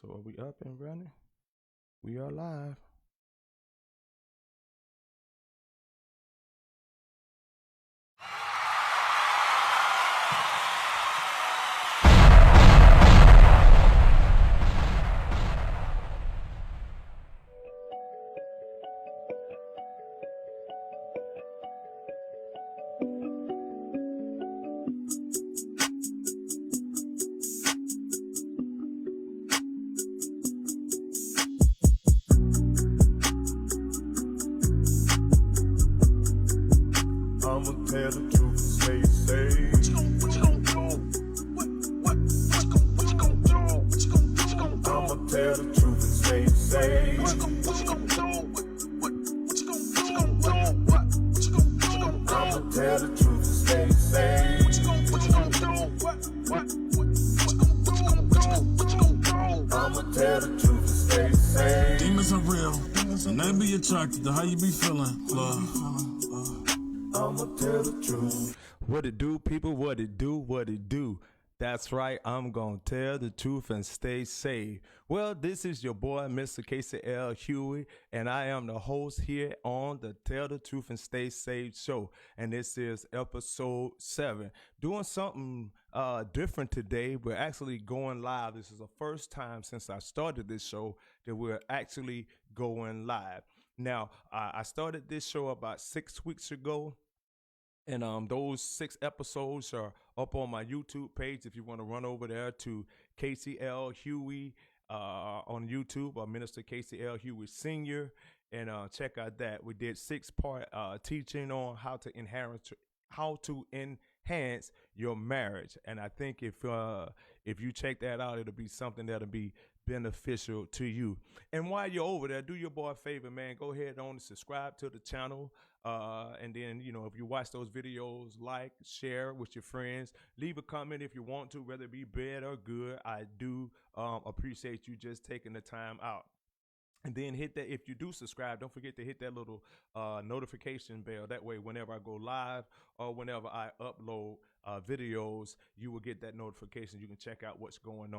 So are we up and running? We are live. I'ma tell the truth, stay safe. What you gon' do? What you gon' do? I'ma tell the truth and stay safe. What you gon' do? What you gon' do? I'ma tell the truth and stay safe. What you gon' do? What you gon' do? I'ma tell the truth and stay safe. Demons are real, and they be attracted to how you be feeling, love. I'ma tell the truth. What it do, people? What it do? What it do? That's right. I'm gonna tell the truth and stay safe. Well, this is your boy, Mr. Casey L. Huey, and I am the host here on the Tell the Truth and Stay Safe show. And this is episode 7. Doing something different today. We're actually going live. This is the first time since I started this show that we're actually going live. Now, I started this show about 6 weeks ago. And those 6 episodes are up on my YouTube page. If you want to run over there to Casey L. Huey on YouTube, or Minister Casey L. Huey Sr., and check out that. We did 6-part teaching on how to enhance your marriage. And I think if you check that out, it'll be something that'll be beneficial to you. And while you're over there, do your boy a favor, man. Go ahead and subscribe to the channel. And then, if you watch those videos, like, share with your friends, leave a comment if you want to, whether it be bad or good. I do appreciate you just taking the time out. And then hit that, if you do subscribe, don't forget to hit that little notification bell. That way, whenever I go live or whenever I upload videos, you will get that notification. You can check out what's going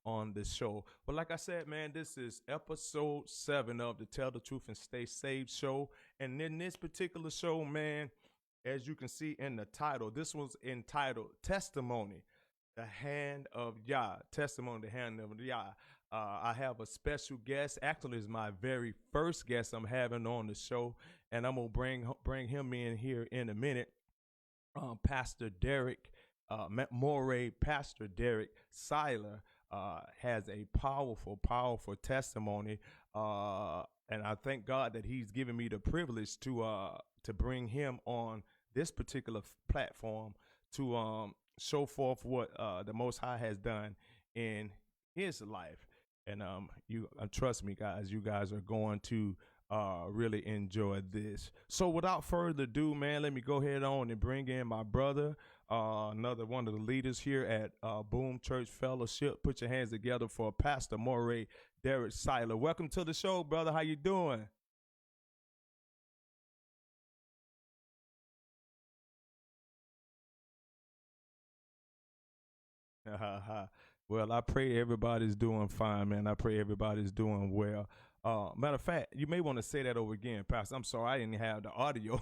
on this show. But like I said, man, this is episode 7 of the Tell the Truth and Stay Safe show. And in this particular show, man, as you can see in the title, this was entitled Testimony, the Hand of Yah. Testimony, the Hand of Yah. I have a special guest. Actually, it's my very first guest I'm having on the show, and I'm gonna bring him in here in a minute. Pastor Derek, Moreh, Pastor Derek Siler, has a powerful testimony, and I thank God that He's given me the privilege to bring him on this particular platform to show forth what the Most High has done in his life. And you trust me, guys, you guys are going to really enjoy this. So without further ado, man, let me go ahead on and bring in my brother, another one of the leaders here at B.O.O.M Church Fellowship. Put your hands together for Pastor Moreh Derek Siler. Welcome to the show, brother. How you doing? Well, I pray everybody's doing fine, man. I pray everybody's doing well. Matter of fact, you may want to say that over again, Pastor. I'm sorry, I didn't have the audio.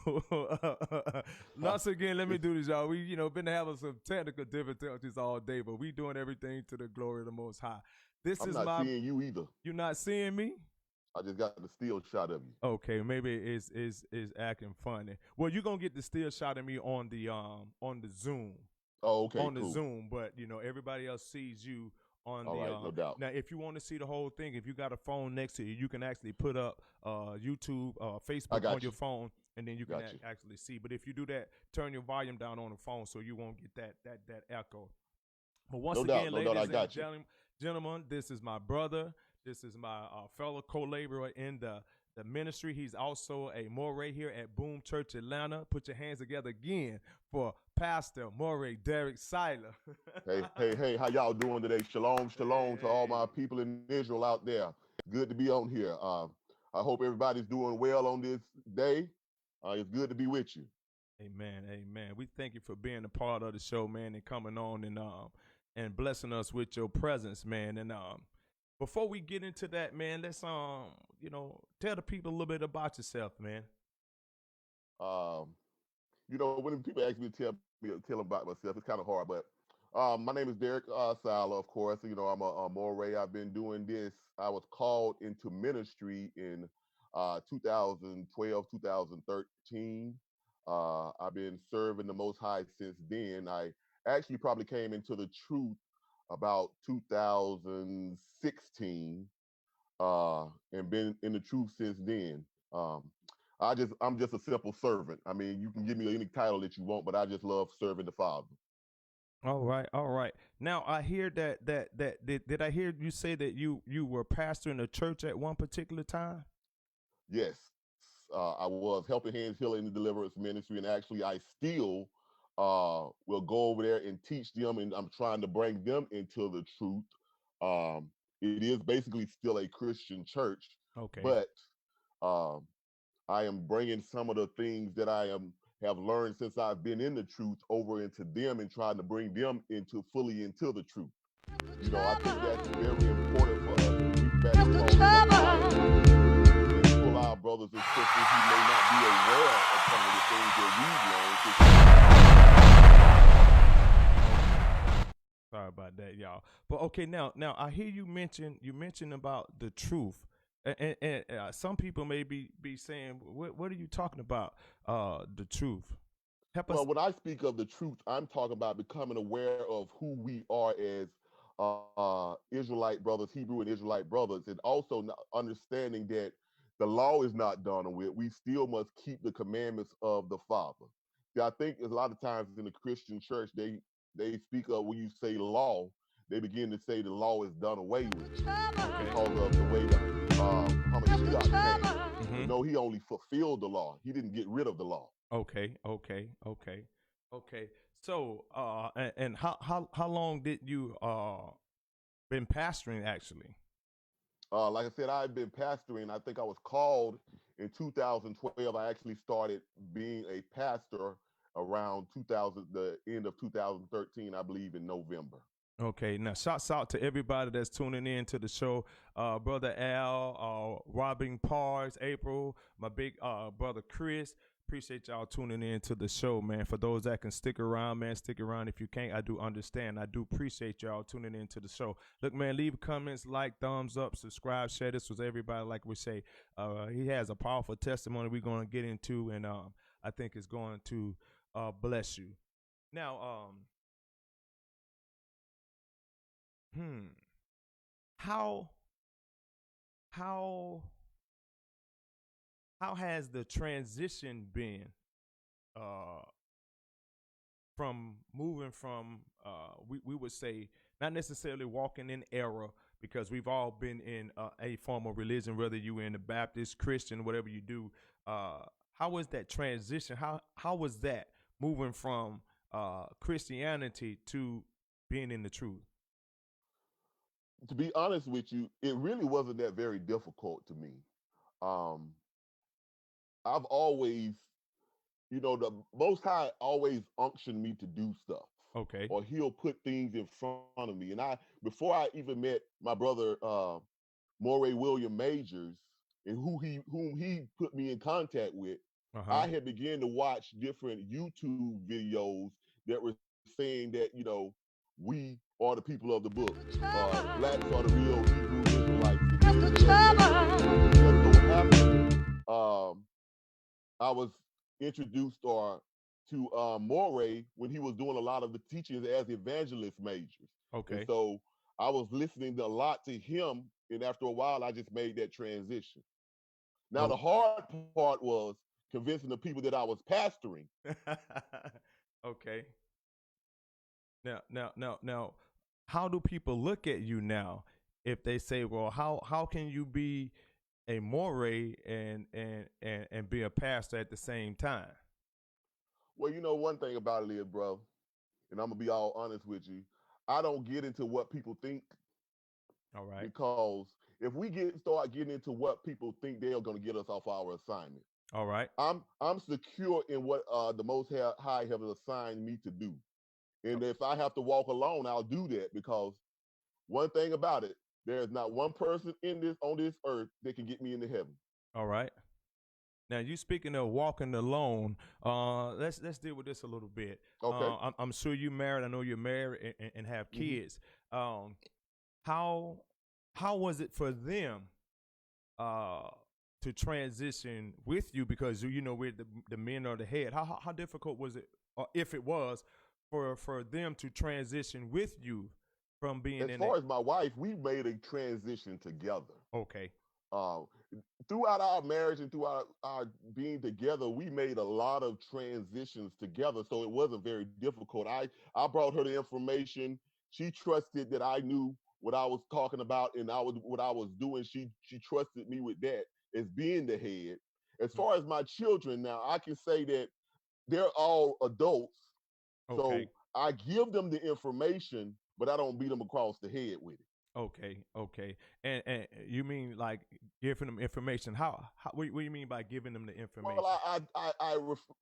Once again, let me do this, y'all. We, been having some technical difficulties all day, but we doing everything to the glory of the Most High. I'm not seeing you either. You're not seeing me? I just got the still shot of you. Okay, maybe it's acting funny. Well, you're gonna get the still shot of me on the Zoom. Oh, okay, on the cool. Zoom, but everybody else sees you on All the. right, no doubt. Now, if you want to see the whole thing, if you got a phone next to you, you can actually put up YouTube, Facebook on your phone, and then you can actually see. But if you do that, turn your volume down on the phone so you won't get that echo. But once again, ladies and gentlemen, this is my brother. This is my fellow co-laborer in the ministry. He's also a Moreh here at B.O.O.M Church Atlanta. Put your hands together again for Pastor Moreh Derek Siler. Hey, how y'all doing today? Shalom to all my people in Israel out there. Good to be on here. I hope everybody's doing well on this day. It's good to be with you. Amen. We thank you for being a part of the show, man, and coming on and blessing us with your presence, man. And before we get into that, man, let's tell the people a little bit about yourself, man. Um, when people ask me to tell them about myself, it's kind of hard. But my name is Derek Siler, of course. I'm a Moreh. I've been doing this. I was called into ministry in 2012, 2013. I've been serving the Most High since then. I actually probably came into the truth about 2016, and been in the truth since then. Um, I'm just a simple servant. I mean, you can give me any title that you want, but I just love serving the Father. All right, all right. Now I hear that did I hear you say that you were pastoring a church at one particular time? Yes, I was helping hands healing and deliverance ministry, and actually, I still will go over there and teach them, and I'm trying to bring them into the truth. Um, it is basically still a Christian church, Okay. but um, I am bringing some of the things that have learned since I've been in the truth over into them and trying to bring them fully into the truth. I think that's very important for us to reach back across the aisle and pull our brothers and sisters who may not be aware of some of the things that we've learned. Sorry about that, y'all. But okay, now I hear you mention about the truth. And some people may be saying, what are you talking about? The truth. Help us. Well, when I speak of the truth, I'm talking about becoming aware of who we are as Israelite brothers, Hebrew and Israelite brothers, and also understanding that the law is not done with. We still must keep the commandments of the Father. See, I think a lot of times in the Christian church, they speak of, when you say law, they begin to say the law is done away with because of the way Hamashiach came. Mm-hmm. No, he only fulfilled the law. He didn't get rid of the law. Okay. So, and how long did you been pastoring actually? Like I said, I've been pastoring. I think I was called in 2012. I actually started being a pastor around the end of 2013, I believe, in November. Okay, now shouts out to everybody that's tuning in to the show. Brother Al, Robin Parks, April, my big brother Chris. Appreciate y'all tuning in to the show, man. For those that can stick around, man, stick around. If you can't, I do understand. I do appreciate y'all tuning in to the show. Look, man, leave comments, like, thumbs up, subscribe, share this with everybody. Like we say, he has a powerful testimony we're going to get into, and I think it's going to bless you. Now, how has the transition been from moving from we would say not necessarily walking in error, because we've all been in a form of religion, whether you in the Baptist, Christian, whatever you do. How was that transition? How was that moving from Christianity to being in the truth? To be honest with you, it really wasn't that very difficult to me. Um, I've always, the Most High always unctioned me to do stuff. Okay. Or he'll put things in front of me. And before I even met my brother Moreh William Majors, and whom he put me in contact with, I had begun to watch different YouTube videos that were saying that, we are the people of the book. Blacks are the real Hebrew Israelites. I was introduced to Moreh when he was doing a lot of the teachings as evangelist majors. Okay. And so I was listening a lot to him, and after a while, I just made that transition. Now, the hard part was convincing the people that I was pastoring. Okay. Now, how do people look at you now if they say, well, how can you be a Moreh and be a pastor at the same time? Well, one thing about it is, bro, and I'm gonna be all honest with you, I don't get into what people think. All right. Because if we start getting into what people think, they're gonna get us off our assignment. All right. I'm secure in what the Most High have assigned me to do. And if I have to walk alone, I'll do that, because one thing about it, There's not one person on this earth that can get me into heaven. All right. Now you speaking of walking alone. Let's deal with this a little bit. Okay. I'm sure you married. I know you're married and have kids. How was it for them to transition with you, because you know we're the men are the head? How difficult was it, or if it was, for them to transition with you from being As far as my wife, we made a transition together. Okay. Throughout our marriage and throughout our being together, we made a lot of transitions together, so it wasn't very difficult. I brought her the information. She trusted that I knew what I was talking about and what I was doing. She trusted me with that as being the head. As far as my children now, I can say that they're all adults, Okay. so I give them the information, but I don't beat them across the head with it. Okay. And you mean like giving them information? What do you mean by giving them the information? Well,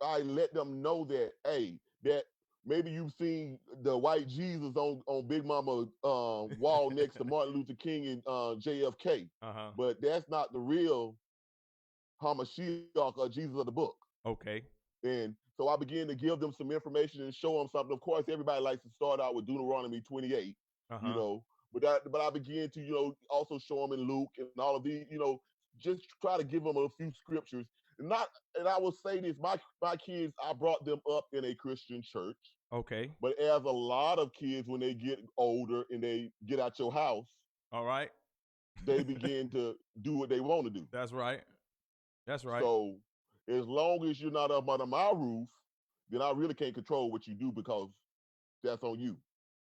I let them know that, hey, that maybe you've seen the white Jesus on Big Mama wall next to Martin Luther King and JFK, but that's not the real Hamashiach or Jesus of the book. Okay. And so I began to give them some information and show them something. Of course, everybody likes to start out with Deuteronomy 28, you know, but I began to, you know, also show them in Luke and all of these, you know, just try to give them a few scriptures. And I will say this, my kids, I brought them up in a Christian church. Okay. But as a lot of kids, when they get older and they get out your house, all right, they begin to do what they want to do. That's right. So as long as you're not up under my roof, then I really can't control what you do, because that's on you.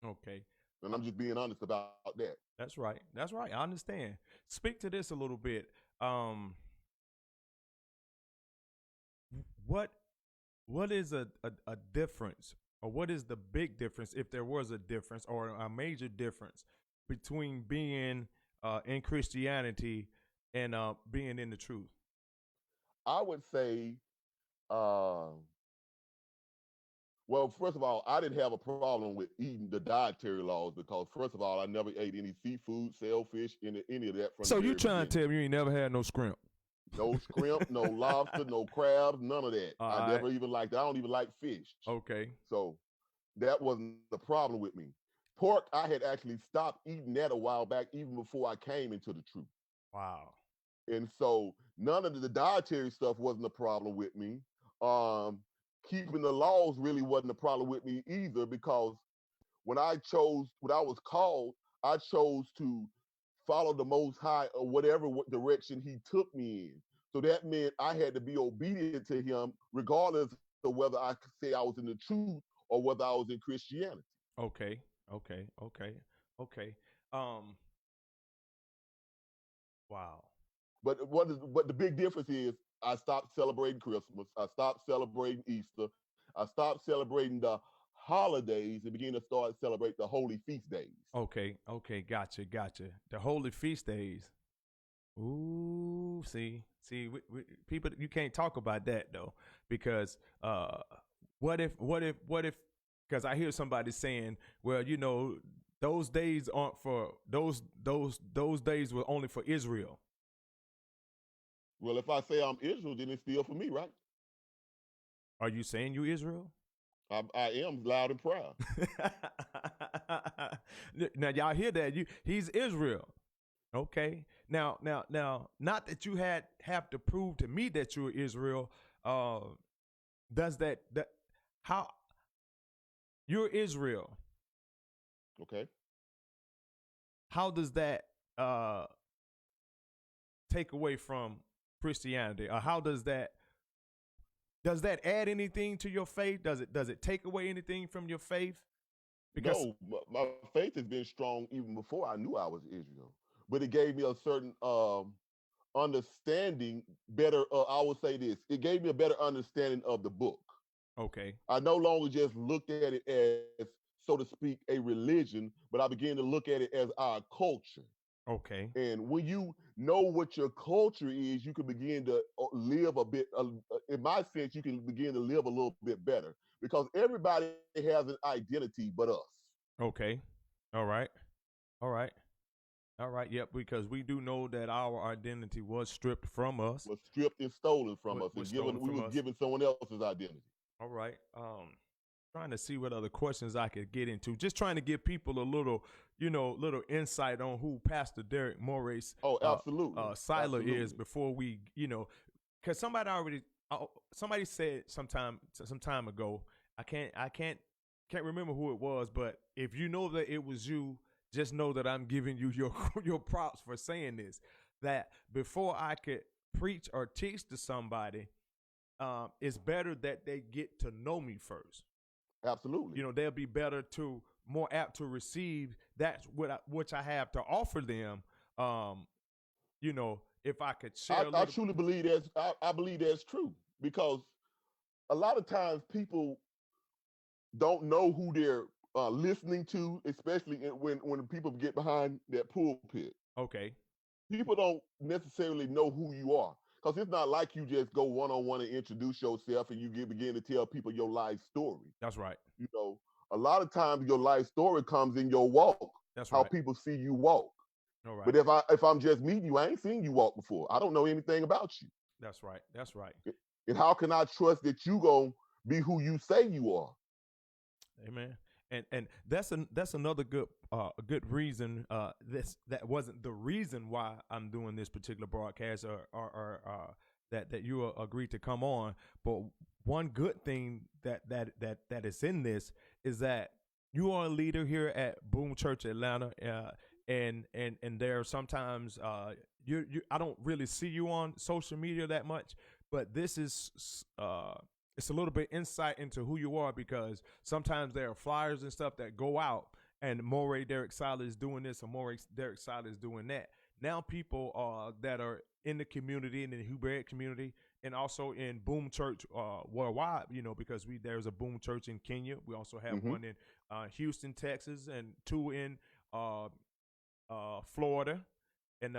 Okay. And I'm just being honest about that. That's right. I understand. Speak to this a little bit. What is a difference, or what is the big difference, if there was a difference or a major difference, between being in Christianity and being in the truth? I would say, well, first of all, I didn't have a problem with eating the dietary laws, because first of all, I never ate any seafood, sailfish, any of that. So you trying to tell me you ain't never had no shrimp? No shrimp, no lobster, no crabs, none of that. I never even liked it. I don't even like fish. Okay. So that wasn't the problem with me. Pork, I had actually stopped eating that a while back, even before I came into the truth. Wow. And so none of the dietary stuff wasn't a problem with me. Keeping the laws really wasn't a problem with me either, because when I was called, I chose to follow the Most High, or whatever direction he took me in. So that meant I had to be obedient to him, regardless of whether I could say I was in the truth or whether I was in Christianity. Okay. Wow. But the big difference is, I stopped celebrating Christmas. I stopped celebrating Easter. I stopped celebrating the holidays and began to start celebrate the holy feast days. Okay. Gotcha. The holy feast days. Ooh, see, people, you can't talk about that though, because what if? Because I hear somebody saying, well, you know, those days aren't for those days were only for Israel. Well, if I say I'm Israel, then it's still for me, right? Are you saying you Israel? I am loud and proud. Now y'all hear that? He's Israel. Okay. Now, not that you have to prove to me that you're Israel. Does that how you're Israel? Okay. How does that take away from Christianity? Or how does that add anything to your faith? Does it take away anything from your faith? Because no, my faith has been strong even before I knew I was Israel. But it gave me a certain understanding, better. I would say this: it gave me a better understanding of the book. Okay. I no longer just looked at it as, so to speak, a religion, but I began to look at it as our culture. Okay. And when you know what your culture is, you can begin to live a bit, in my sense, you can begin to live a little bit better, because everybody has an identity but us. Okay. All right. All right. Yep. Because we do know that our identity was stripped from us. Was stripped and stolen from us, Was and given stolen we from was us. given someone else's identity. All right. Trying to see what other questions I could get into. Just trying to give people a little, little insight on who Pastor Derek Moreh Absolutely. Siler Absolutely. is before we, because somebody said some time ago. I can't remember who it was, but if you know that it was you, just know that I'm giving you your props for saying this. That before I could preach or teach to somebody, it's better that they get to know me first. Absolutely. They'll be more apt to receive that's which I have to offer them. If I could share. I truly believe I believe that's true, because a lot of times people don't know who they're listening to, especially when people get behind that pulpit. Okay. People don't necessarily know who you are, because it's not like you just go one-on-one and introduce yourself and you begin to tell people your life story. That's right. A lot of times your life story comes in your walk. That's how right. people see you walk. All right. But if I'm just meeting you, I ain't seen you walk before. I don't know anything about you. That's right. That's right. And how can I trust that you gonna be who you say you are? Amen. And that's another good reason. That wasn't the reason why I'm doing this particular broadcast or that you agreed to come on. But one good thing that is in this is that you are a leader here at B.O.O.M Church Atlanta, and there are sometimes you I don't really see you on social media that much, but this is it's a little bit insight into who you are, because sometimes there are flyers and stuff that go out, and Moreh Derek Siler is doing this, or Moreh Derek Siler is doing that. Now people that are in the community, in the Hebrew community, and also in B.O.O.M Church worldwide, because there's a B.O.O.M Church in Kenya. We also have one in Houston, Texas, and two in Florida, and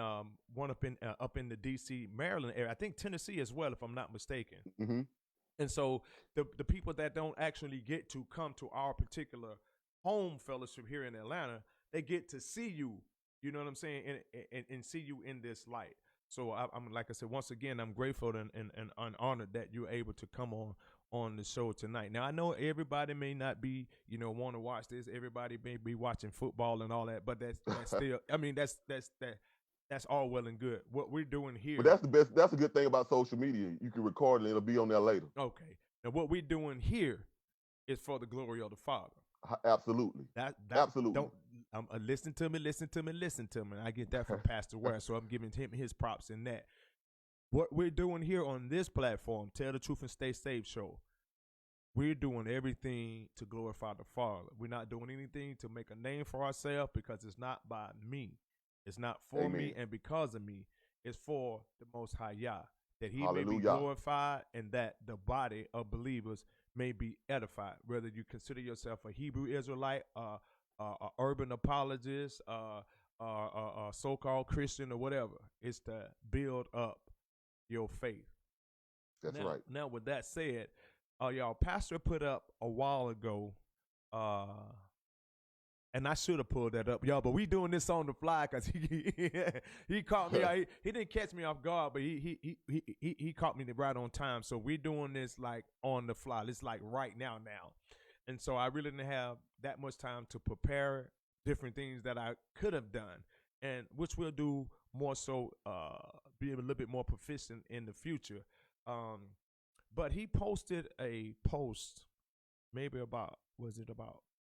one up in the D.C., Maryland area. I think Tennessee as well, if I'm not mistaken. Mm-hmm. And so the people that don't actually get to come to our particular home fellowship here in Atlanta, they get to see you, you know what I'm saying, and see you in this light. So I'm like I said, once again, I'm grateful and honored that you're able to come on the show tonight. Now, I know everybody may not be, want to watch this. Everybody may be watching football and all that, but that's still, I mean, that's all well and good. What we're doing here. But that's the best. That's a good thing about social media. You can record it and it'll be on there later. Okay. Now, what we're doing here is for the glory of the Father. Absolutely. Absolutely. Don't listen to me. I get that from Pastor Ware, so I'm giving him his props in that. What we're doing here on this platform, Tell the Truth and Stay Safe show, we're doing everything to glorify the Father. We're not doing anything to make a name for ourselves, because it's not by me. It's not for me and because of me. It's for the Most High Yah, that he may be glorified and that the body of believers may be edified. Whether you consider yourself a Hebrew Israelite, a urban apologist, a so-called Christian, or whatever, it's to build up your faith. That's right. Now, with that said, y'all, Pastor put up a while ago, and I should have pulled that up, y'all, but we doing this on the fly, because he caught me. He didn't catch me off guard, but he caught me right on time. So we're doing this like on the fly. It's like right now. And so I really didn't have that much time to prepare different things that I could have done, and which we'll do more so, be a little bit more proficient in the future. But he posted a post maybe about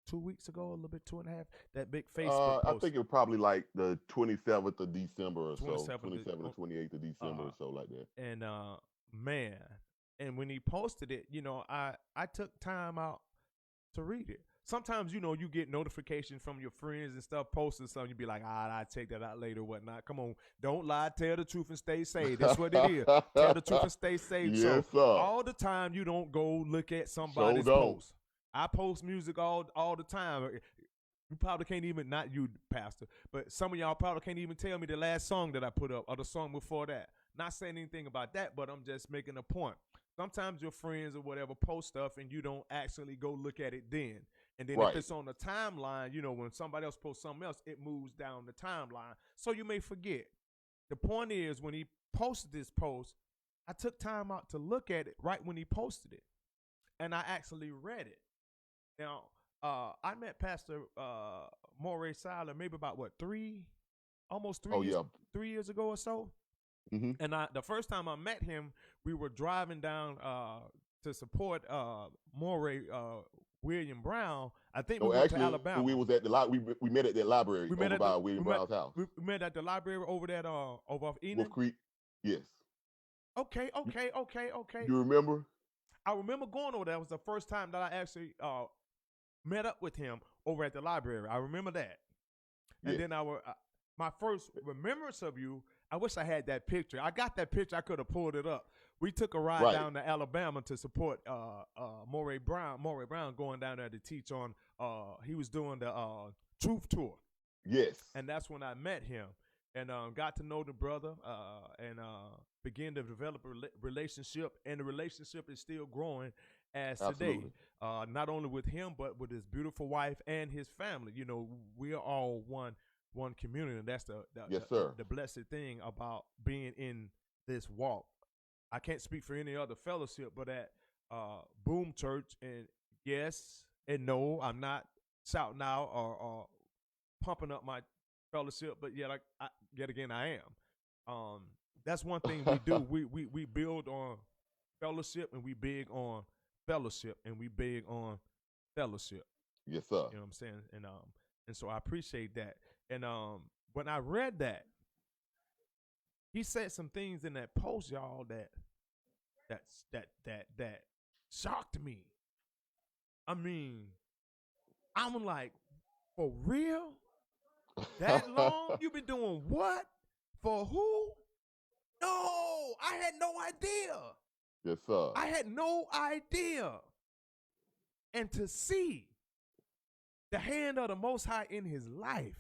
2 weeks ago, a little bit, 2.5, that big Facebook post. I think it was probably like the 27th of December or 27th or 28th of December or so, like that. And man, and when he posted it, I took time out to read it. Sometimes, you get notifications from your friends and stuff posting something. You be like, I'll take that out later, whatnot. Come on, don't lie, tell the truth and stay safe. That's what it is. Tell the truth and stay safe. Yes, so sir. All the time, you don't go look at somebody's post. I post music all the time. You probably can't even, not you, Pastor, but some of y'all probably can't even tell me the last song that I put up or the song before that. Not saying anything about that, but I'm just making a point. Sometimes your friends or whatever post stuff and you don't actually go look at it then. And then if Right. it's on the timeline, you know, when somebody else posts something else, it moves down the timeline. So you may forget. The point is, when he posted this post, I took time out to look at it right when he posted it. And I actually read it. Now, I met Pastor Moreh Siler maybe about, almost 3 Oh, years, yeah. 3 years ago or so. Mm-hmm. And the first time I met him, we were driving down to support Moreh William Brown. I think we No, went to actually, Alabama. we was at the we met at that library We met over at by the- William we met- Brown's house. We met at the library over that over off Eden. Wolf Creek. Yes. Okay. You remember? I remember going over there. That was the first time that I actually met up with him over at the library. I remember that. And Yes. then my first remembrance of you, I wish I had that picture. I got that picture. I could have pulled it up. We took a ride Right. down to Alabama to support Moreh Brown. Moreh Brown going down there to teach on. He was doing the Truth Tour. Yes. And that's when I met him and got to know the brother and began to develop a relationship. And the relationship is still growing as Absolutely. today. Not only with him, but with his beautiful wife and his family. You know, we are all one community, and that's Yes, sir. the blessed thing about being in this walk. I can't speak for any other fellowship, but at B.O.O.M Church, and yes and no, I'm not shouting out or pumping up my fellowship, but yet again I am. That's one thing we do. we build on fellowship, and we big on fellowship, and we big on fellowship. Yes, sir. You know what I'm saying? And so I appreciate that. And when I read that, he said some things in that post, y'all, that shocked me. I mean, I'm like, for real? That long? You been doing what? For who? No, I had no idea. Yes, sir. I had no idea. And to see the hand of the Most High in his life,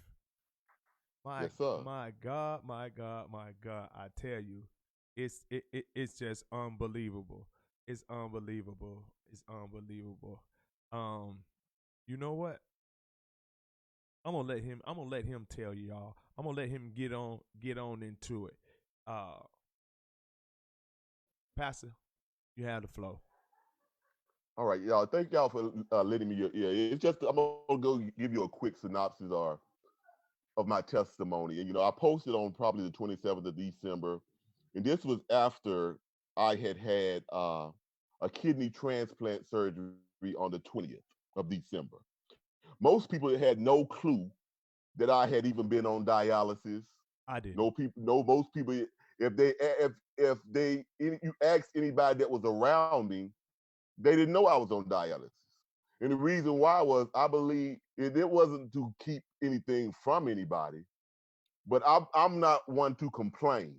Yes, sir. my God, I tell you, it's just unbelievable. It's unbelievable. You know what? I'm gonna let him tell y'all. I'm gonna let him get on into it. Pastor, you have the flow. All right, y'all. Thank y'all for letting me your ear. It's just I'm gonna go give you a quick synopsis of my testimony. And I posted on probably the 27th of December, and this was after I had a kidney transplant surgery on the 20th of December. Most people had no clue that I had even been on dialysis. I did. Most people, if you asked anybody that was around me, they didn't know I was on dialysis. And the reason why was, I believe it wasn't to keep anything from anybody, but I'm not one to complain.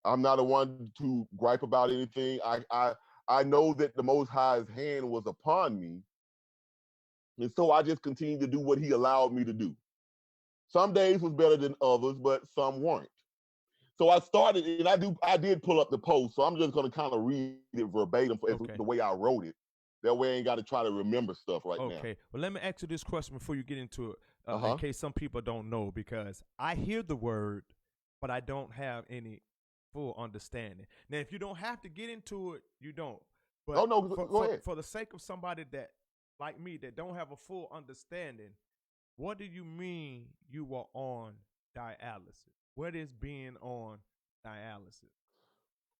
I'm not a one to gripe about anything. I know that the Most High's hand was upon me, and so I just continued to do what He allowed me to do. Some days was better than others, but some weren't. So I started, and I did pull up the post, so I'm just going to kind of read it verbatim the way I wrote it. That way I ain't got to try to remember stuff now. Okay. Well, let me ask you this question before you get into it, in case some people don't know, because I hear the word, but I don't have any full understanding. Now, if you don't have to get into it, you don't. But no, go ahead. For the sake of somebody that, like me, that don't have a full understanding, what do you mean you were on dialysis? What is being on dialysis?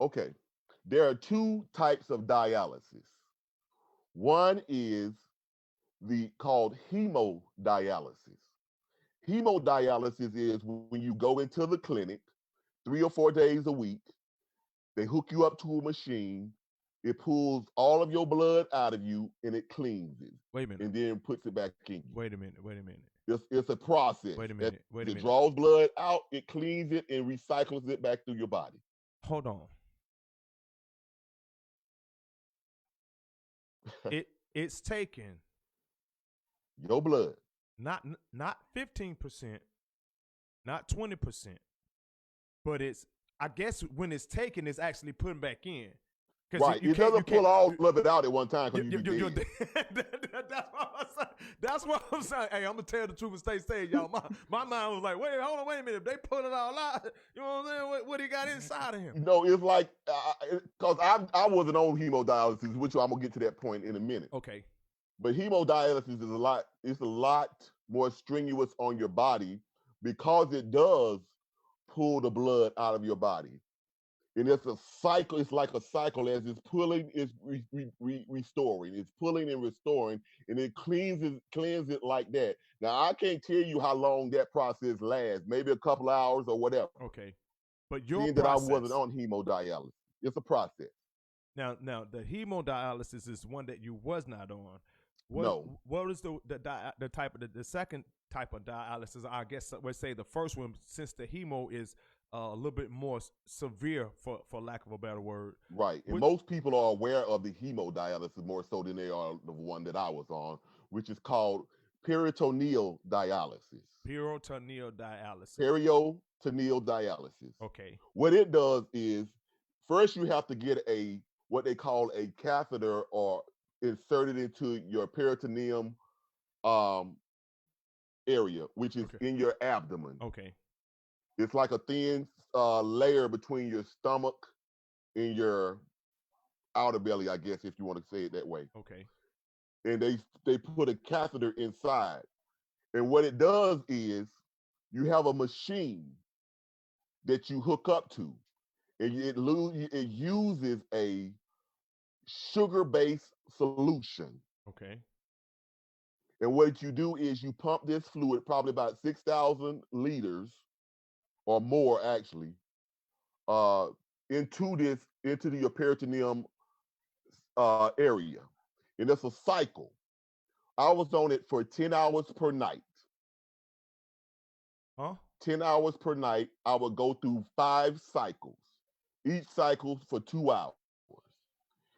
Okay. There are two types of dialysis. One is called hemodialysis. Hemodialysis is when you go into the clinic 3 or 4 days a week. They hook you up to a machine. It pulls all of your blood out of you and it cleans it. Wait a minute. And then puts it back in you. Wait a minute. It's a process. Wait a minute. It draws blood out, it cleans it, and recycles it back through your body. Hold on. It's taking your blood. Not 15%, not 20%, but it's, I guess when it's taken, it's actually putting back in. Right. It doesn't pull all of it out at one time because you be dead. That's what I'm saying. Hey, I'm gonna tell the truth and stay safe, y'all. My mind was like, wait a minute. If they pull it all out, you know what I'm saying? What he got inside of him? No, it's like because I wasn't on hemodialysis, which I'm gonna get to that point in a minute. Okay. But hemodialysis is it's a lot more strenuous on your body because it does pull the blood out of your body. And it's a cycle, it's like a cycle as it's pulling, it's restoring, it's pulling and restoring, and it cleans it like that. Now, I can't tell you how long that process lasts, maybe a couple hours or whatever. Okay. But your Being process, that I wasn't on hemodialysis. It's a process. Now the hemodialysis is one that you was not on. No. What is the type of the second type of dialysis? I guess we'll say the first one, since the hemo is a little bit more severe, for lack of a better word. Right. And most people are aware of the hemodialysis more so than they are the one that I was on, which is called peritoneal dialysis. Peritoneal dialysis. Peritoneal dialysis. Okay. What it does is, first you have to get what they call a catheter or inserted into your peritoneum area, which is in your abdomen. Okay. It's like a thin layer between your stomach and your outer belly, I guess, if you want to say it that way. Okay. And they put a catheter inside. And what it does is you have a machine that you hook up to, and it uses a sugar-based solution. Okay. And what you do is you pump this fluid, probably about 6,000 liters or more actually, into your peritoneum area. And it's a cycle. I was on it for 10 hours per night. Huh? 10 hours per night. I would go through 5 cycles, each cycle for 2 hours.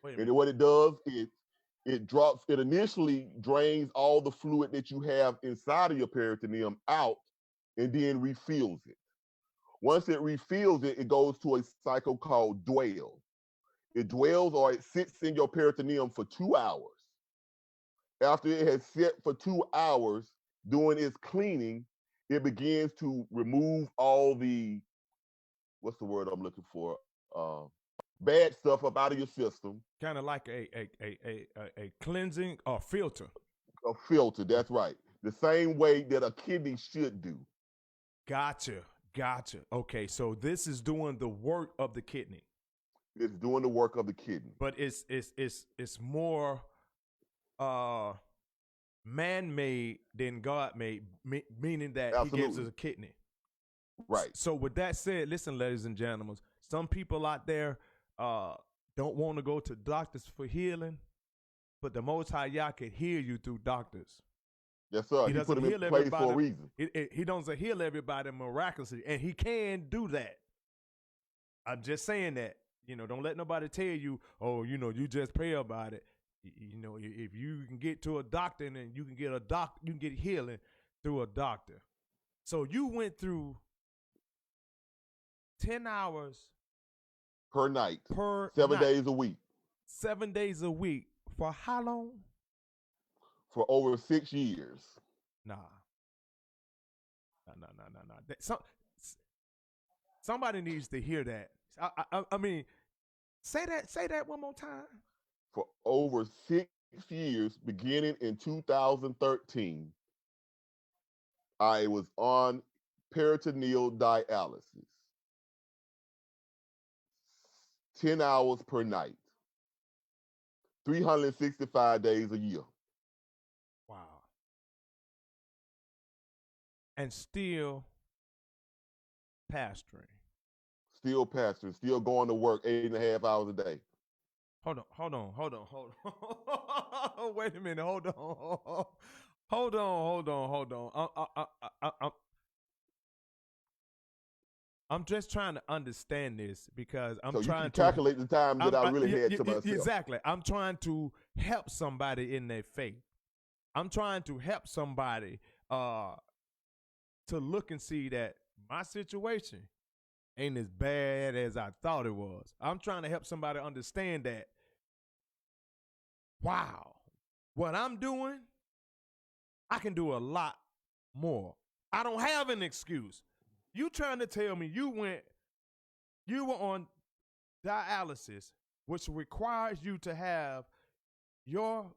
And what it does is it initially drains all the fluid that you have inside of your peritoneum out and then refills it. Once it refills it, it goes to a cycle called dwell. It dwells or it sits in your peritoneum for 2 hours. After it has sit for 2 hours doing its cleaning, it begins to remove all the, what's the word I'm looking for? Bad stuff up out of your system. Kind of like a cleansing or filter. A filter, that's right. The same way that a kidney should do. Gotcha. Okay, so this is doing the work of the kidney. It's doing the work of the kidney. But it's more man-made than God-made, meaning that Absolutely. He gives us a kidney. Right. So with that said, listen, ladies and gentlemen, some people out there don't want to go to doctors for healing, but the Most High Yah can heal you through doctors. Yes, sir. He put them in place for a reason. He doesn't heal everybody miraculously, and he can do that. I'm just saying that. Don't let nobody tell you, oh, you just pray about it. If you can get to a doctor, and then you can get healing through a doctor. So you went through 10 hours per night, 7 days a week. 7 days a week for how long? For over 6 years. Nah. Somebody needs to hear that. I mean, say that one more time. For over 6 years, beginning in 2013, I was on peritoneal dialysis. 10 hours per night. 365 days a year. Wow. And still pastoring. Still pastoring, still going to work 8.5 hours a day. Hold on. Wait a minute, hold on. I'm just trying to understand this because I'm trying to calculate the time that I really had to myself. Exactly. I'm trying to help somebody in their faith. I'm trying to help somebody to look and see that my situation ain't as bad as I thought it was. I'm trying to help somebody understand that. Wow, what I'm doing, I can do a lot more. I don't have an excuse. You trying to tell me you were on dialysis, which requires you to have your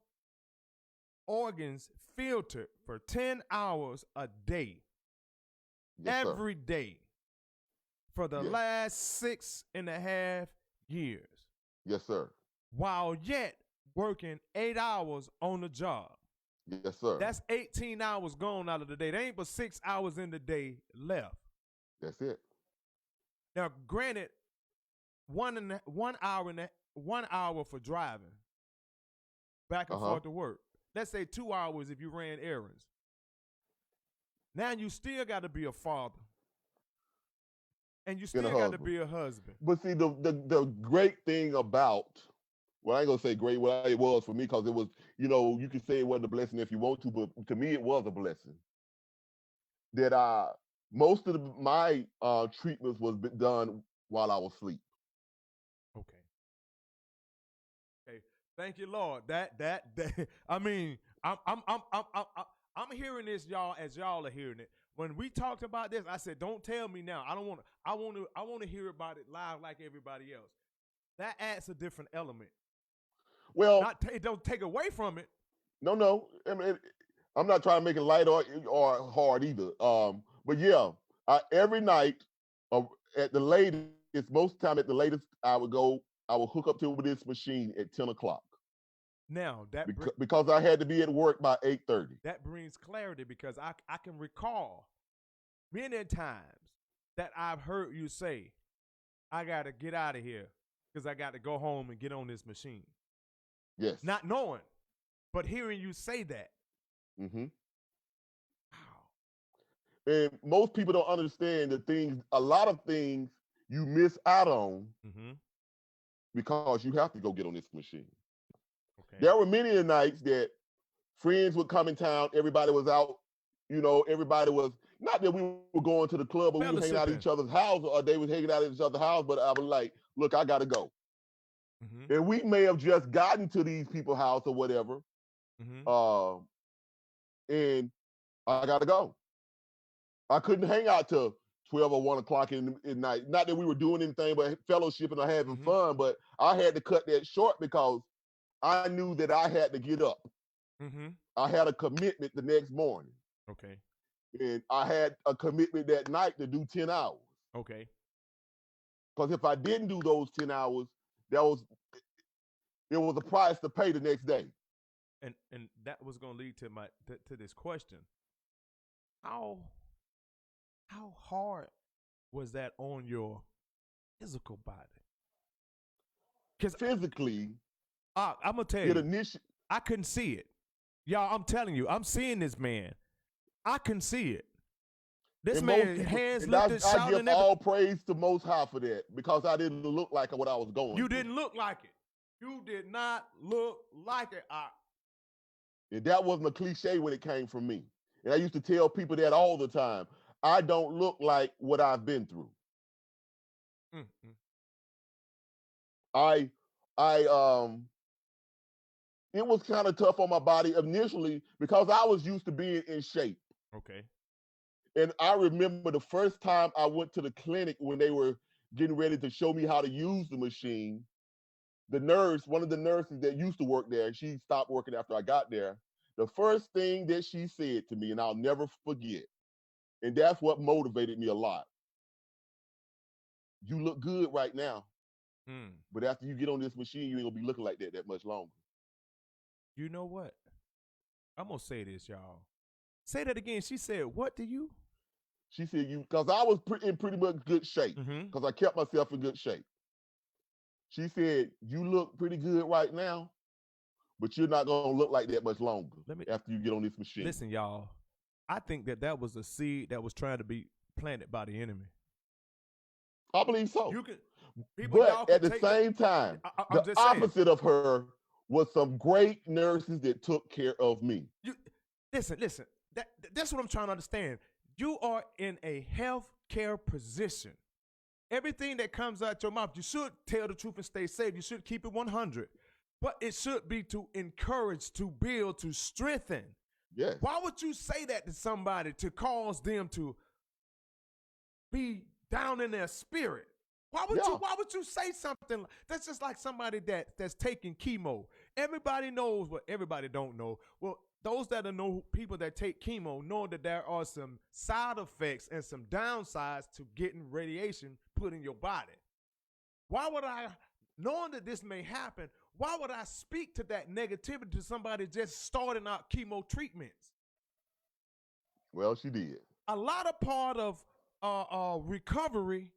organs filtered for 10 hours a day, Yes, every day, for the Yes. last 6.5 years, Yes, sir. while yet working 8 hours on the job. Yes, sir. That's 18 hours gone out of the day. There ain't but 6 hours in the day left. That's it. Now, granted, 1 hour for driving back and forth to work. Let's say 2 hours if you ran errands. Now you still got to be a father, and you still got to be a husband. But see, the great thing about, well, I ain't gonna say great what it was for me, because it was, you can say it wasn't a blessing if you want to, but to me it was a blessing. That most of my treatments was done while I was asleep. Okay. Thank you, Lord. That I mean, I'm hearing this, y'all, as y'all are hearing it. When we talked about this, I said, "Don't tell me now. I want to hear about it live like everybody else." That adds a different element. Well, It don't take away from it. no. I mean, I'm not trying to make it light or hard either. But yeah, every night, at the latest, most time at the latest, I would hook up to this machine at 10 o'clock. Now because I had to be at work by 8:30. That brings clarity, because I can recall many times that I've heard you say, "I got to get out of here because I got to go home and get on this machine." Yes. Not knowing, but hearing you say that. Mm-hmm. Wow. And most people don't understand a lot of things you miss out on because you have to go get on this machine. Okay. There were many nights that friends would come in town, everybody was out, everybody was, not that we were going to the club or we were hanging out at each other's house or they was hanging out at each other's house, but I was like, look, I got to go. Mm-hmm. And we may have just gotten to these people's house or whatever, and I got to go. I couldn't hang out till 12 or 1 o'clock in night. Not that we were doing anything but fellowshipping or having fun, but I had to cut that short because I knew that I had to get up. I had a commitment the next morning. Okay. And I had a commitment that night to do 10 hours. Okay. Because if I didn't do those 10 hours, it was a price to pay the next day. And that was going to lead to to this question. How hard was that on your physical body? Because physically, I'm gonna tell you, I couldn't see it. Y'all, I'm telling you, I'm seeing this man. I couldn't see it. This man, hands lifted, shouting. I give all praise to Most High for that, because I didn't look like what I was going through. You didn't look like it. You did not look like it. And that wasn't a cliche when it came from me. And I used to tell people that all the time. I don't look like what I've been through. Mm-hmm. It was kind of tough on my body initially because I was used to being in shape. Okay. And I remember the first time I went to the clinic when they were getting ready to show me how to use the machine. One of the nurses that used to work there, she stopped working after I got there. The first thing that she said to me, and I'll never forget, and that's what motivated me a lot. You look good right now, but after you get on this machine, you ain't gonna be looking like that much longer. You know what? I'm gonna say this, y'all. Say that again. She said, "What do you?" She said, because I was in pretty much good shape, because I kept myself in good shape. She said, "You look pretty good right now, but you're not gonna look like that much longer after you get on this machine." Listen, y'all. I think that was a seed that was trying to be planted by the enemy. I believe so. But at the same time, the opposite of her was some great nurses that took care of me. Listen. That's what I'm trying to understand. You are in a healthcare position everything that comes out your mouth, you should tell the truth and stay safe. You should keep it 100. But it should be to encourage, to build, to strengthen. Yes. Why would you say that to somebody to cause them to be down in their spirit? Why would you say something? That's just like somebody that's taking chemo. Everybody knows what everybody don't know. Well, those that know people that take chemo know that there are some side effects and some downsides to getting radiation put in your body. Why would I, knowing that this may happen, why would I speak to that negativity to somebody just starting out chemo treatments? Well, she did. A lot of part of recovery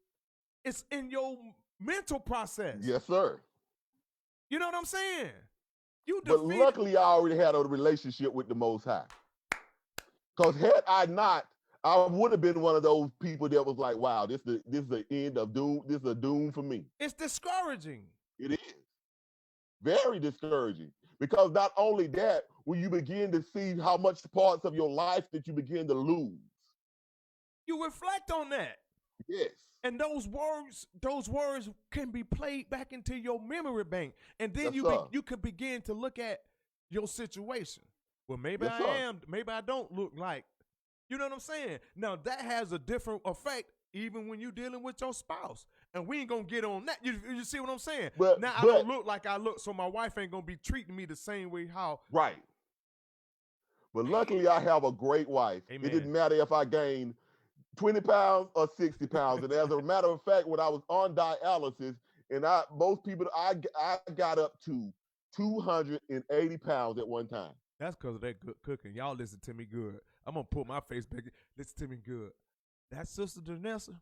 is in your mental process. Yes, sir. You know what I'm saying? But luckily, I already had a relationship with the Most High. Because had I not, I would have been one of those people that was like, wow, this is the end of doom. This is a doom for me. It's discouraging. It is. Very discouraging. Because not only that, when you begin to see how much parts of your life that you begin to lose. You reflect on that. Yes. And those words can be played back into your memory bank. And then Yes, you can begin to look at your situation. Well, maybe Yes, I sir. am, maybe I don't look like, you know what I'm saying? Now that has a different effect even when you're dealing with your spouse. And we ain't gonna get on that. You see what I'm saying? But I don't look like I look, so my wife ain't gonna be treating me the same way how. Right. But luckily, I have a great wife. Amen. It didn't matter if I gained 20 pounds or 60 pounds. And as a matter of fact, when I was on dialysis, and I got up to 280 pounds at one time. That's because of that good cooking. Y'all listen to me good. I'm going to put my face back. Listen to me good. That sister Janessa,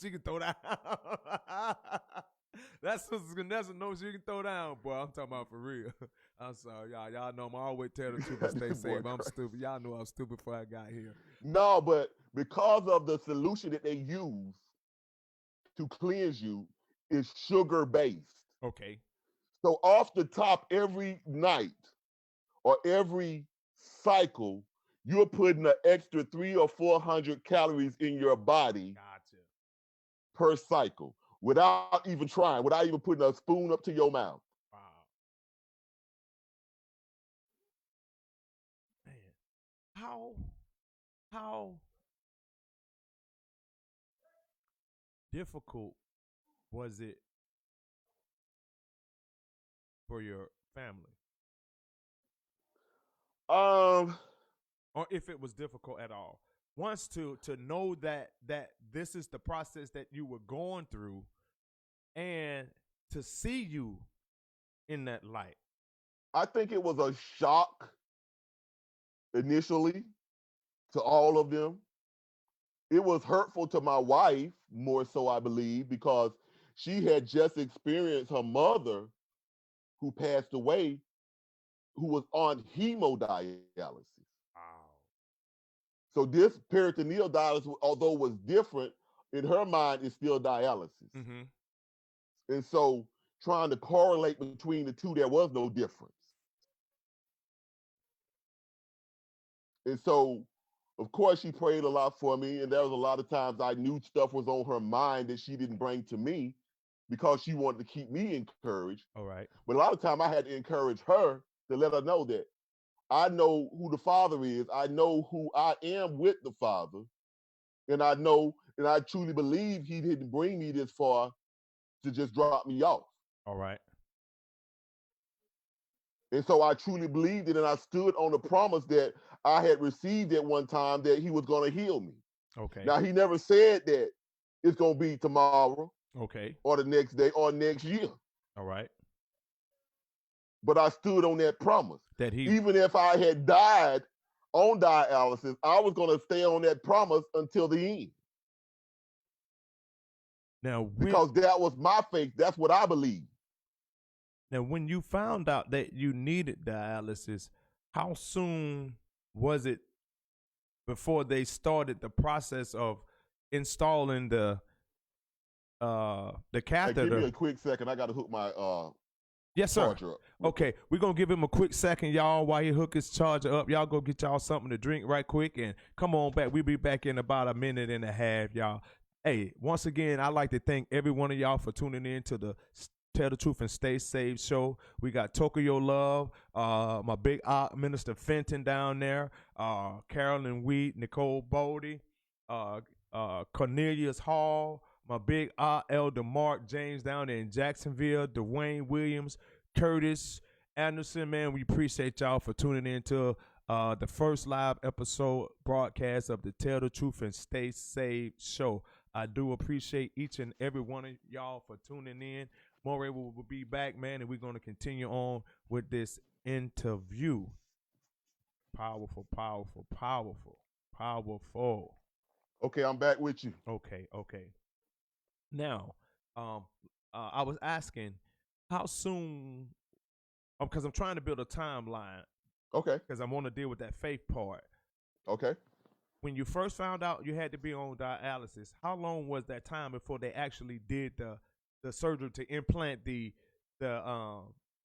she can throw down. That sister Janessa knows she can throw down, boy. I'm talking about for real. I'm sorry, y'all. Y'all know I'm always tell the truth and stay safe. I'm stupid. Y'all know I'm stupid before I got here. No, but because of the solution that they use to cleanse you is sugar-based. Okay. So off the top, every night or every cycle, you're putting an extra 300 or 400 calories in your body Gotcha. per cycle without even trying, without even putting a spoon up to your mouth. Wow. Man, how difficult was it for your family? Or if it was difficult at all. Once to know that this is the process that you were going through and to see you in that light. I think it was a shock initially to all of them. It was hurtful to my wife, more so, I believe, because she had just experienced her mother who passed away, who was on hemodialysis. Wow. So this peritoneal dialysis, although was different, in her mind, is still dialysis. Mm-hmm. And so trying to correlate between the two, there was no difference. And so, of course, she prayed a lot for me. And there was a lot of times I knew stuff was on her mind that she didn't bring to me because she wanted to keep me encouraged. All right. But a lot of time I had to encourage her to let her know that I know who the Father is. I know who I am with the Father. And I know, and I truly believe he didn't bring me this far to just drop me off. All right. And so I truly believed it, and I stood on the promise that I had received at one time that he was going to heal me. Okay. Now, he never said that it's going to be tomorrow. Okay. Or the next day or next year. All right. But I stood on that promise. That he, even if I had died on dialysis, I was going to stay on that promise until the end. Now, because that was my faith. That's what I believe. Now, when you found out that you needed dialysis, how soon was it before they started the process of installing the catheter? Hey, give me a quick second. I got to hook my yes, sir. charger up. Okay, we're going to give him a quick second, y'all, while he hook his charger up. Y'all go get y'all something to drink right quick and come on back. We'll be back in about a minute and a half, y'all. Hey, once again, I'd like to thank every one of y'all for tuning in to the Tell the Truth and Stay Safe show. We got Tokyo Love, my big Minister Fenton down there, Carolyn Wheat, Nicole Bodie, Cornelius Hall, my big Elder Mark James down there in Jacksonville, Dwayne Williams, Curtis Anderson. Man, we appreciate y'all for tuning in to the first live episode broadcast of the Tell the Truth and Stay Safe show. I do appreciate each and every one of y'all for tuning in. Moreh will be back, man, and we're going to continue on with this interview. Powerful, powerful, powerful, powerful. Okay, I'm back with you. Okay. Now, I was asking how soon, because I'm trying to build a timeline. Okay. Because I want to deal with that faith part. Okay. When you first found out you had to be on dialysis, how long was that time before they actually did the surgery to implant the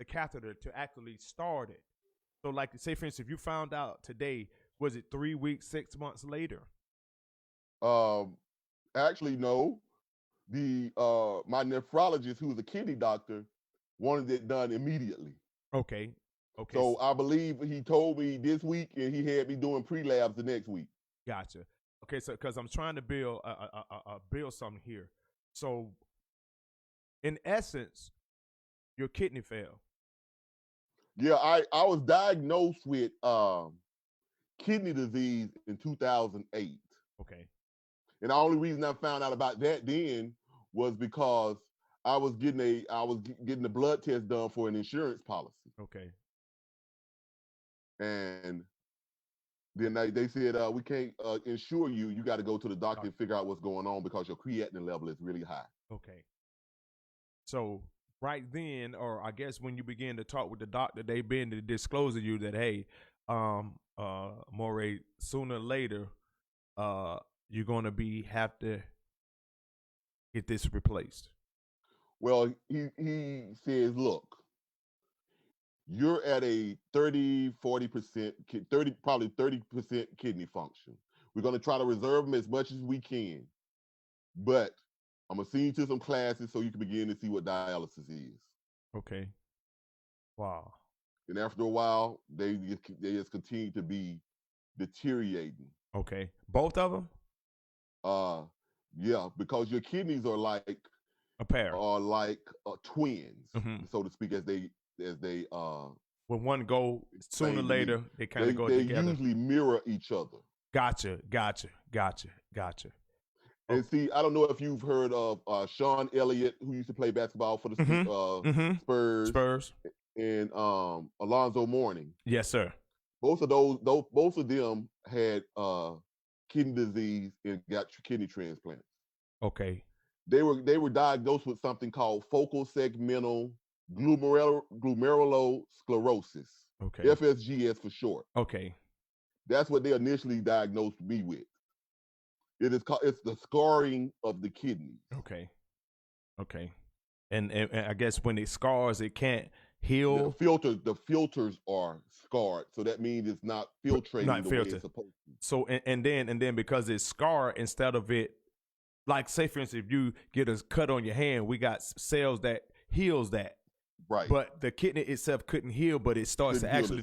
catheter to actually start it? So, like, say for instance, if you found out today, was it 3 weeks, 6 months later? Actually, no. My nephrologist, who was a kidney doctor, wanted it done immediately. Okay. So I believe he told me this week, and he had me doing pre-labs the next week. Gotcha. Okay, so because I'm trying to build build something here. So, in essence, your kidney failed. Yeah, I was diagnosed with kidney disease in 2008. Okay. And the only reason I found out about that then was because I was getting the blood test done for an insurance policy. Okay. And then they said, we can't insure you. You got to go to the doctor and figure out what's going on because your creatinine level is really high. Okay. So right then, or I guess when you begin to talk with the doctor, they begin to disclose to you that, hey, Moreh, sooner or later, you're going to have to get this replaced. Well, he says, look, you're at a 30, 40%, probably 30% kidney function. We're going to try to reserve them as much as we can. But I'm going to send you to some classes so you can begin to see what dialysis is. Okay. Wow. And after a while, they just continue to be deteriorating. Okay. Both of them? Yeah, because your kidneys are like a pair, are like twins, so to speak, as they when one go sooner or later, they kind of go together. They usually mirror each other. Gotcha. And see, I don't know if you've heard of Sean Elliott, who used to play basketball for the Spurs, and Alonzo Mourning. Yes, sir. Both of them had kidney disease and got kidney transplants. Okay. They were diagnosed with something called focal segmental glomerulosclerosis. Okay. FSGS for short. Okay. That's what they initially diagnosed me with. It's the scarring of the kidneys. Okay. And I guess when it scars, it can't heal. The filters are scarred, so that means it's not filtrating the way it's supposed to. So and then because it's scarred, instead of it, like say for instance, if you get a cut on your hand, we got cells that heals that. Right. But the kidney itself couldn't heal, but it starts to actually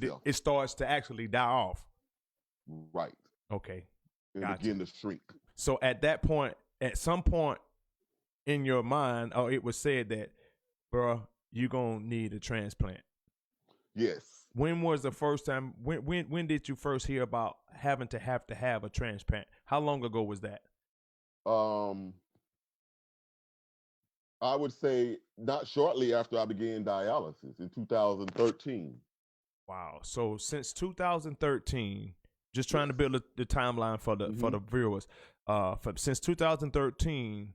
die off. Right. Okay. And begin to shrink. So at that point, at some point in your mind, it was said that, bro, you're gonna need a transplant. Yes. When was the first time? When did you first hear about having to have a transplant? How long ago was that? I would say not shortly after I began dialysis in 2013. Wow. So since 2013, just trying to build the timeline for the viewers. Since 2013,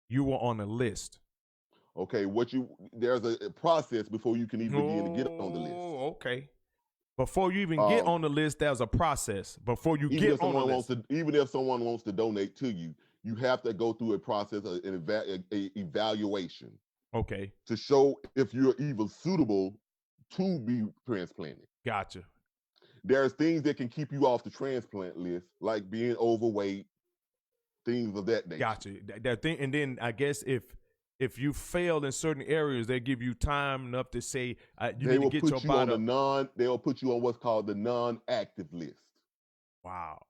you were on a list. Okay, there's a process before you can even begin to get on the list. Oh, okay. Before you even get on the list, there's a process. Before you get on the list. Even if someone wants to donate to you, you have to go through a process, an evaluation. Okay. To show if you're even suitable to be transplanted. Gotcha. There's things that can keep you off the transplant list, like being overweight, things of that nature. Gotcha. That thing, and then I guess if you fail in certain areas, they give you time enough to say you They need to will get put your you on body up. they will put you on what's called the non-active list. Wow.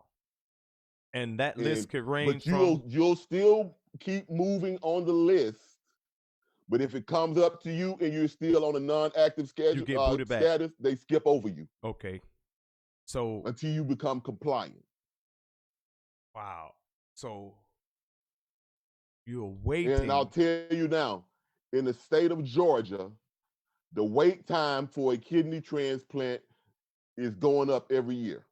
And that And, list could range but from you'll still keep moving on the list. But if it comes up to you and you're still on a non-active schedule, you get booted back. status, they skip over you. Okay. So until you become compliant. wow. So you're waiting. And I'll tell you now, in the state of Georgia, the wait time for a kidney transplant is going up every year.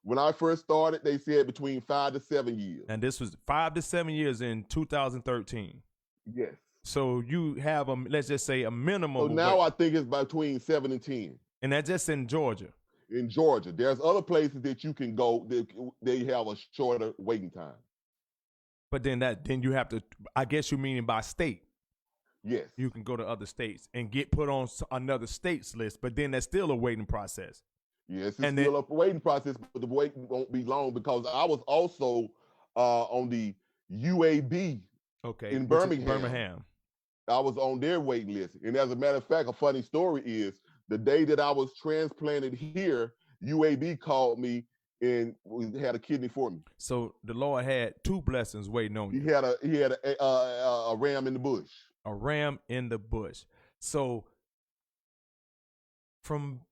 When I first started, they said between 5 to 7 years. And this was 5 to 7 years in 2013. Yes. So you have let's just say a minimum. So now I think it's between 7 and 10. And that's just in Georgia. In Georgia, there's other places that you can go that they have a shorter waiting time. But then you have to, I guess you meaning by state. Yes. You can go to other states and get put on another state's list, but then that's still a waiting process. Yes, it's still a waiting process, but the wait won't be long because I was also on the UAB in Birmingham. I was on their waiting list. And as a matter of fact, a funny story is the day that I was transplanted here, UAB called me and had a kidney for me. So the Lord had two blessings waiting on you. He had a ram in the bush. A ram in the bush. So from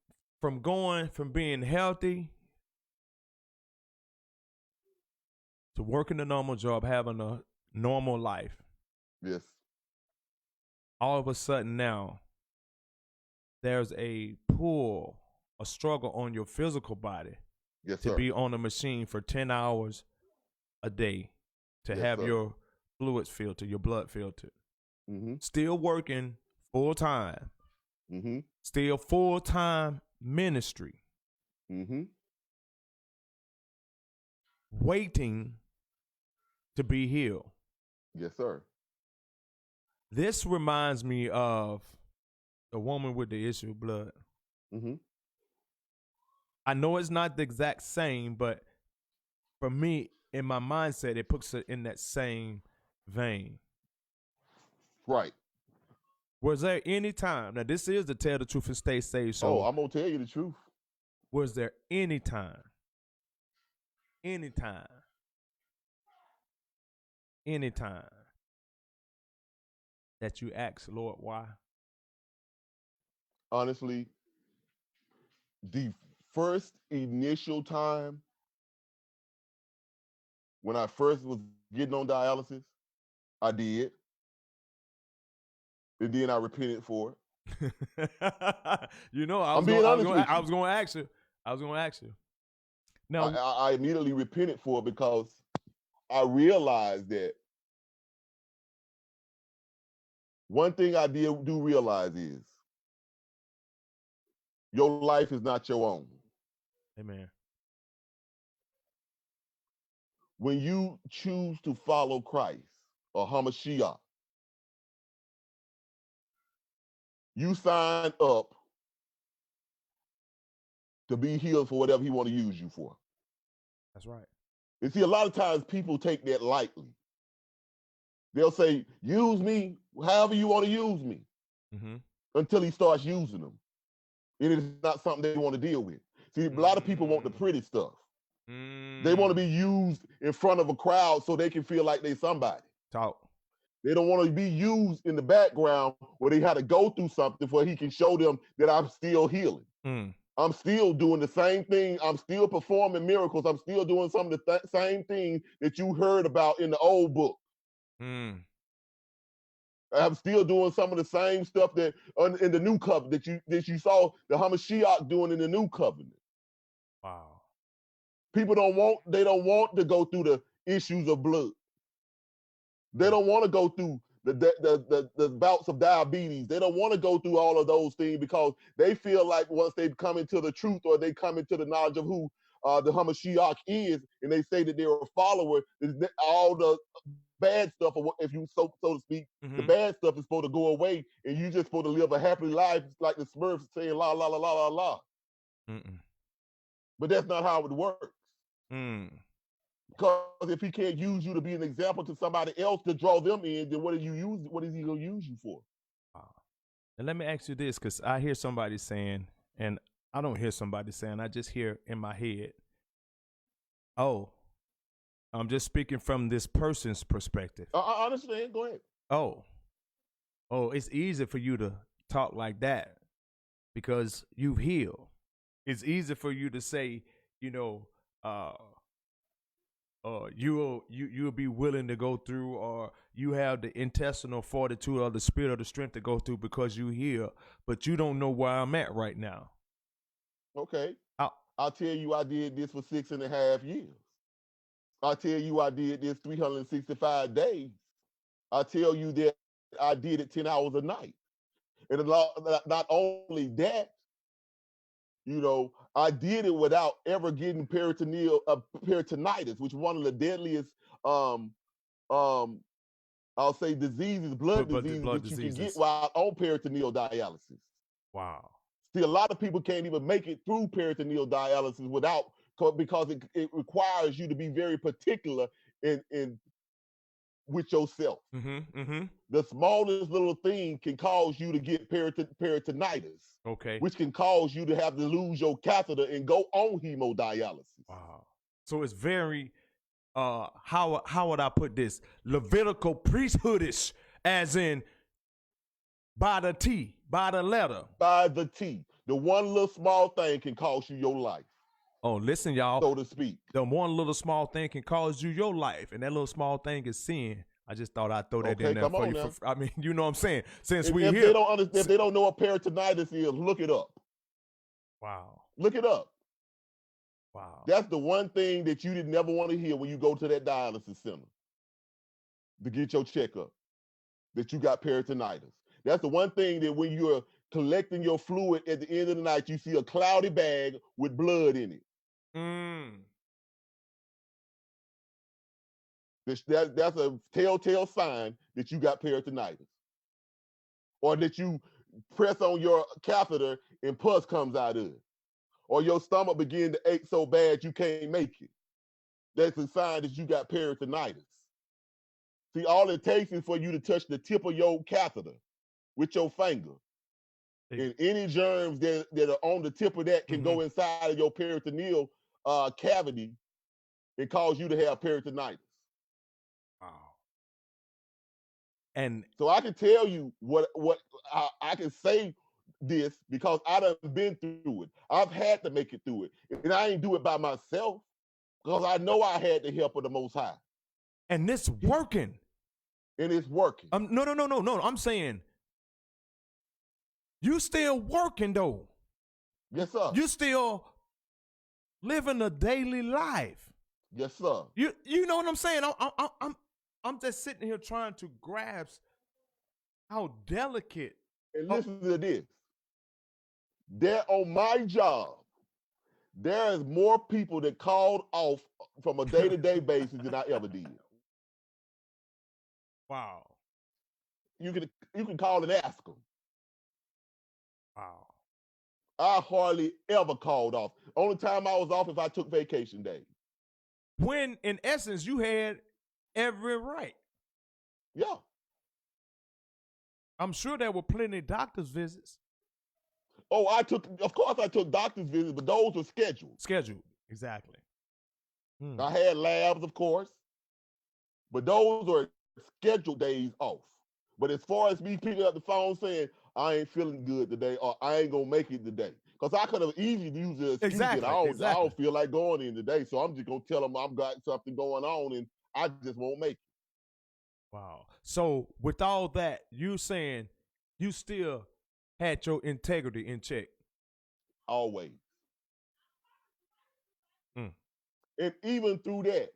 being healthy to working a normal job, having a normal life. Yes. All of a sudden now, there's a pull, a struggle on your physical body. Yes, to sir. be on a machine for 10 hours a day to have your fluids filtered, your blood filtered. Mm-hmm. Still working full time. Mm-hmm. Still full-time ministry. Mm-hmm. Waiting to be healed. Yes, sir. This reminds me of the woman with the issue of blood. Mm-hmm. I know it's not the exact same, but for me, in my mindset, it puts it in that same vein. Right. Was there any time, now this is the Tell the Truth and Stay Safe show. Oh, I'm going to tell you the truth. Was there any time that you asked, Lord, why? Honestly, the first initial time when I first was getting on dialysis, I did. And then I repented for it. You know, I was going to ask you. Now, I immediately repented for it because I realized that one thing I do realize is your life is not your own. amen. When you choose to follow Christ or Hamashiach, you sign up to be healed for whatever he want to use you for. That's right. And see, a lot of times people take that lightly. They'll say, use me however you want to use me, until he starts using them. And it's not something they want to deal with. See, a lot of people want the pretty stuff. They want to be used in front of a crowd so they can feel like they're somebody. Talk. They don't want to be used in the background where they had to go through something for he can show them that I'm still healing. I'm still doing the same thing. I'm still performing miracles. I'm still doing some of the same things that you heard about in the old book. I'm still doing some of the same stuff that in the new covenant that you saw the Hamashiach doing in the new covenant. Wow. People don't want to go through the issues of blood. They don't want to go through the bouts of diabetes. They don't want to go through all of those things because they feel like once they come into the truth or they come into the knowledge of who the Hamashiach is, and they say that they're a follower, all the bad stuff, if you so to speak, the bad stuff is supposed to go away, and you just supposed to live a happy life like the Smurfs saying la la la la la la. But that's not how it works. Because if he can't use you to be an example to somebody else to draw them in, then what are you use? What is he gonna use you for? And let me ask you this, because I hear somebody saying, and I don't hear somebody saying, I just hear in my head, oh, I'm just speaking from this person's perspective. I understand. Go ahead. Oh, it's easy for you to talk like that because you've healed. It's easy for you to say, you know, you'll be willing to go through, or you have the intestinal fortitude or the spirit of the strength to go through because you heal, but you don't know where I'm at right now. Okay. I'll tell you I did this for 6.5 years. I'll tell you I did this 365 days. I'll tell you that I did it 10 hours a night. And not only that, you know, I did it without ever getting peritonitis, which is one of the deadliest I'll say diseases, blood diseases blood that you can get diseases. while on peritoneal dialysis. Wow. See, a lot of people can't even make it through peritoneal dialysis without, because it requires you to be very particular in with yourself. The smallest little thing can cause you to get peritonitis. Okay. Which can cause you to have to lose your catheter and go on hemodialysis. Wow. So it's very how would I put this? Levitical priesthoodish, as in by the T, by the letter. By the T. The one little small thing can cost you your life. Oh, listen, y'all. So to speak. The one little small thing can cause you your life, and that little small thing is sin. I just thought I'd throw that in there for you. I mean, you know what I'm saying? Since we here. If they don't know what peritonitis is, look it up. Wow. Look it up. Wow. That's the one thing that you didn't never want to hear when you go to that dialysis center to get your checkup, that you got peritonitis. That's the one thing that when you're collecting your fluid at the end of the night, you see a cloudy bag with blood in it. That's a telltale sign that you got peritonitis. Or that you press on your catheter and pus comes out of it. Or your stomach begin to ache so bad you can't make it. That's a sign that you got peritonitis. See, all it takes is for you to touch the tip of your catheter with your finger. And any germs that are on the tip of that can go inside of your peritoneal cavity and cause you to have peritonitis. Wow. And so I can tell you what I can say this because I done been through it. I've had to make it through it. And I ain't do it by myself because I know I had the help of the Most High. And this working. And it's working. No. I'm saying you still working though. Yes, sir. You still living a daily life. Yes, sir. You know what I'm saying? I'm just sitting here trying to grasp how delicate. And listen to this. There on my job, there is more people that called off from a day-to-day basis than I ever did. Wow. You can call and ask them. Wow. I hardly ever called off. Only time I was off if I took vacation days. When in essence you had every right. Yeah. I'm sure there were plenty of doctor's visits. Oh, of course I took doctor's visits, but those were scheduled. Scheduled, exactly. I had labs, of course, but those were scheduled days off. But as far as me picking up the phone saying, I ain't feeling good today, or I ain't gonna make it today, because I could have easily used the excuse that I don't feel like going in today, so I'm just gonna tell them I've got something going on and I just won't make it. Wow. So with all that, you saying you still had your integrity in check? Always. And even through that,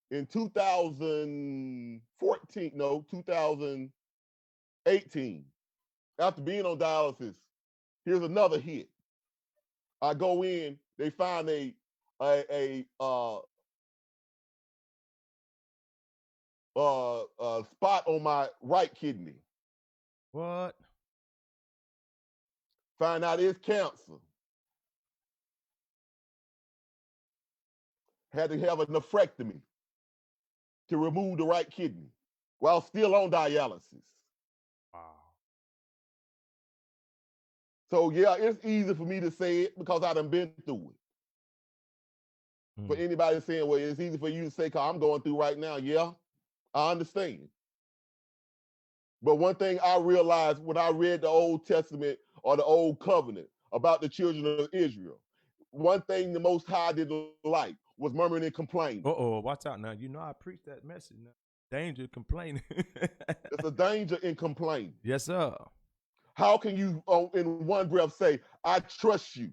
in 2018, after being on dialysis, here's another hit. I go in, they find a spot on my right kidney. What? Find out it's cancer. had to have a nephrectomy to remove the right kidney while still on dialysis. Wow. So yeah, it's easy for me to say it because I done been through it. For anybody saying, well, it's easy for you to say, because I'm going through right now. Yeah, I understand. But one thing I realized when I read the Old Testament or the Old Covenant about the children of Israel, one thing the Most High didn't like was murmuring and complaining. Uh-oh, watch out now. You know I preach that message now. Danger complaining. It's a danger in complaining. Yes, sir. How can you, in one breath, say, I trust you,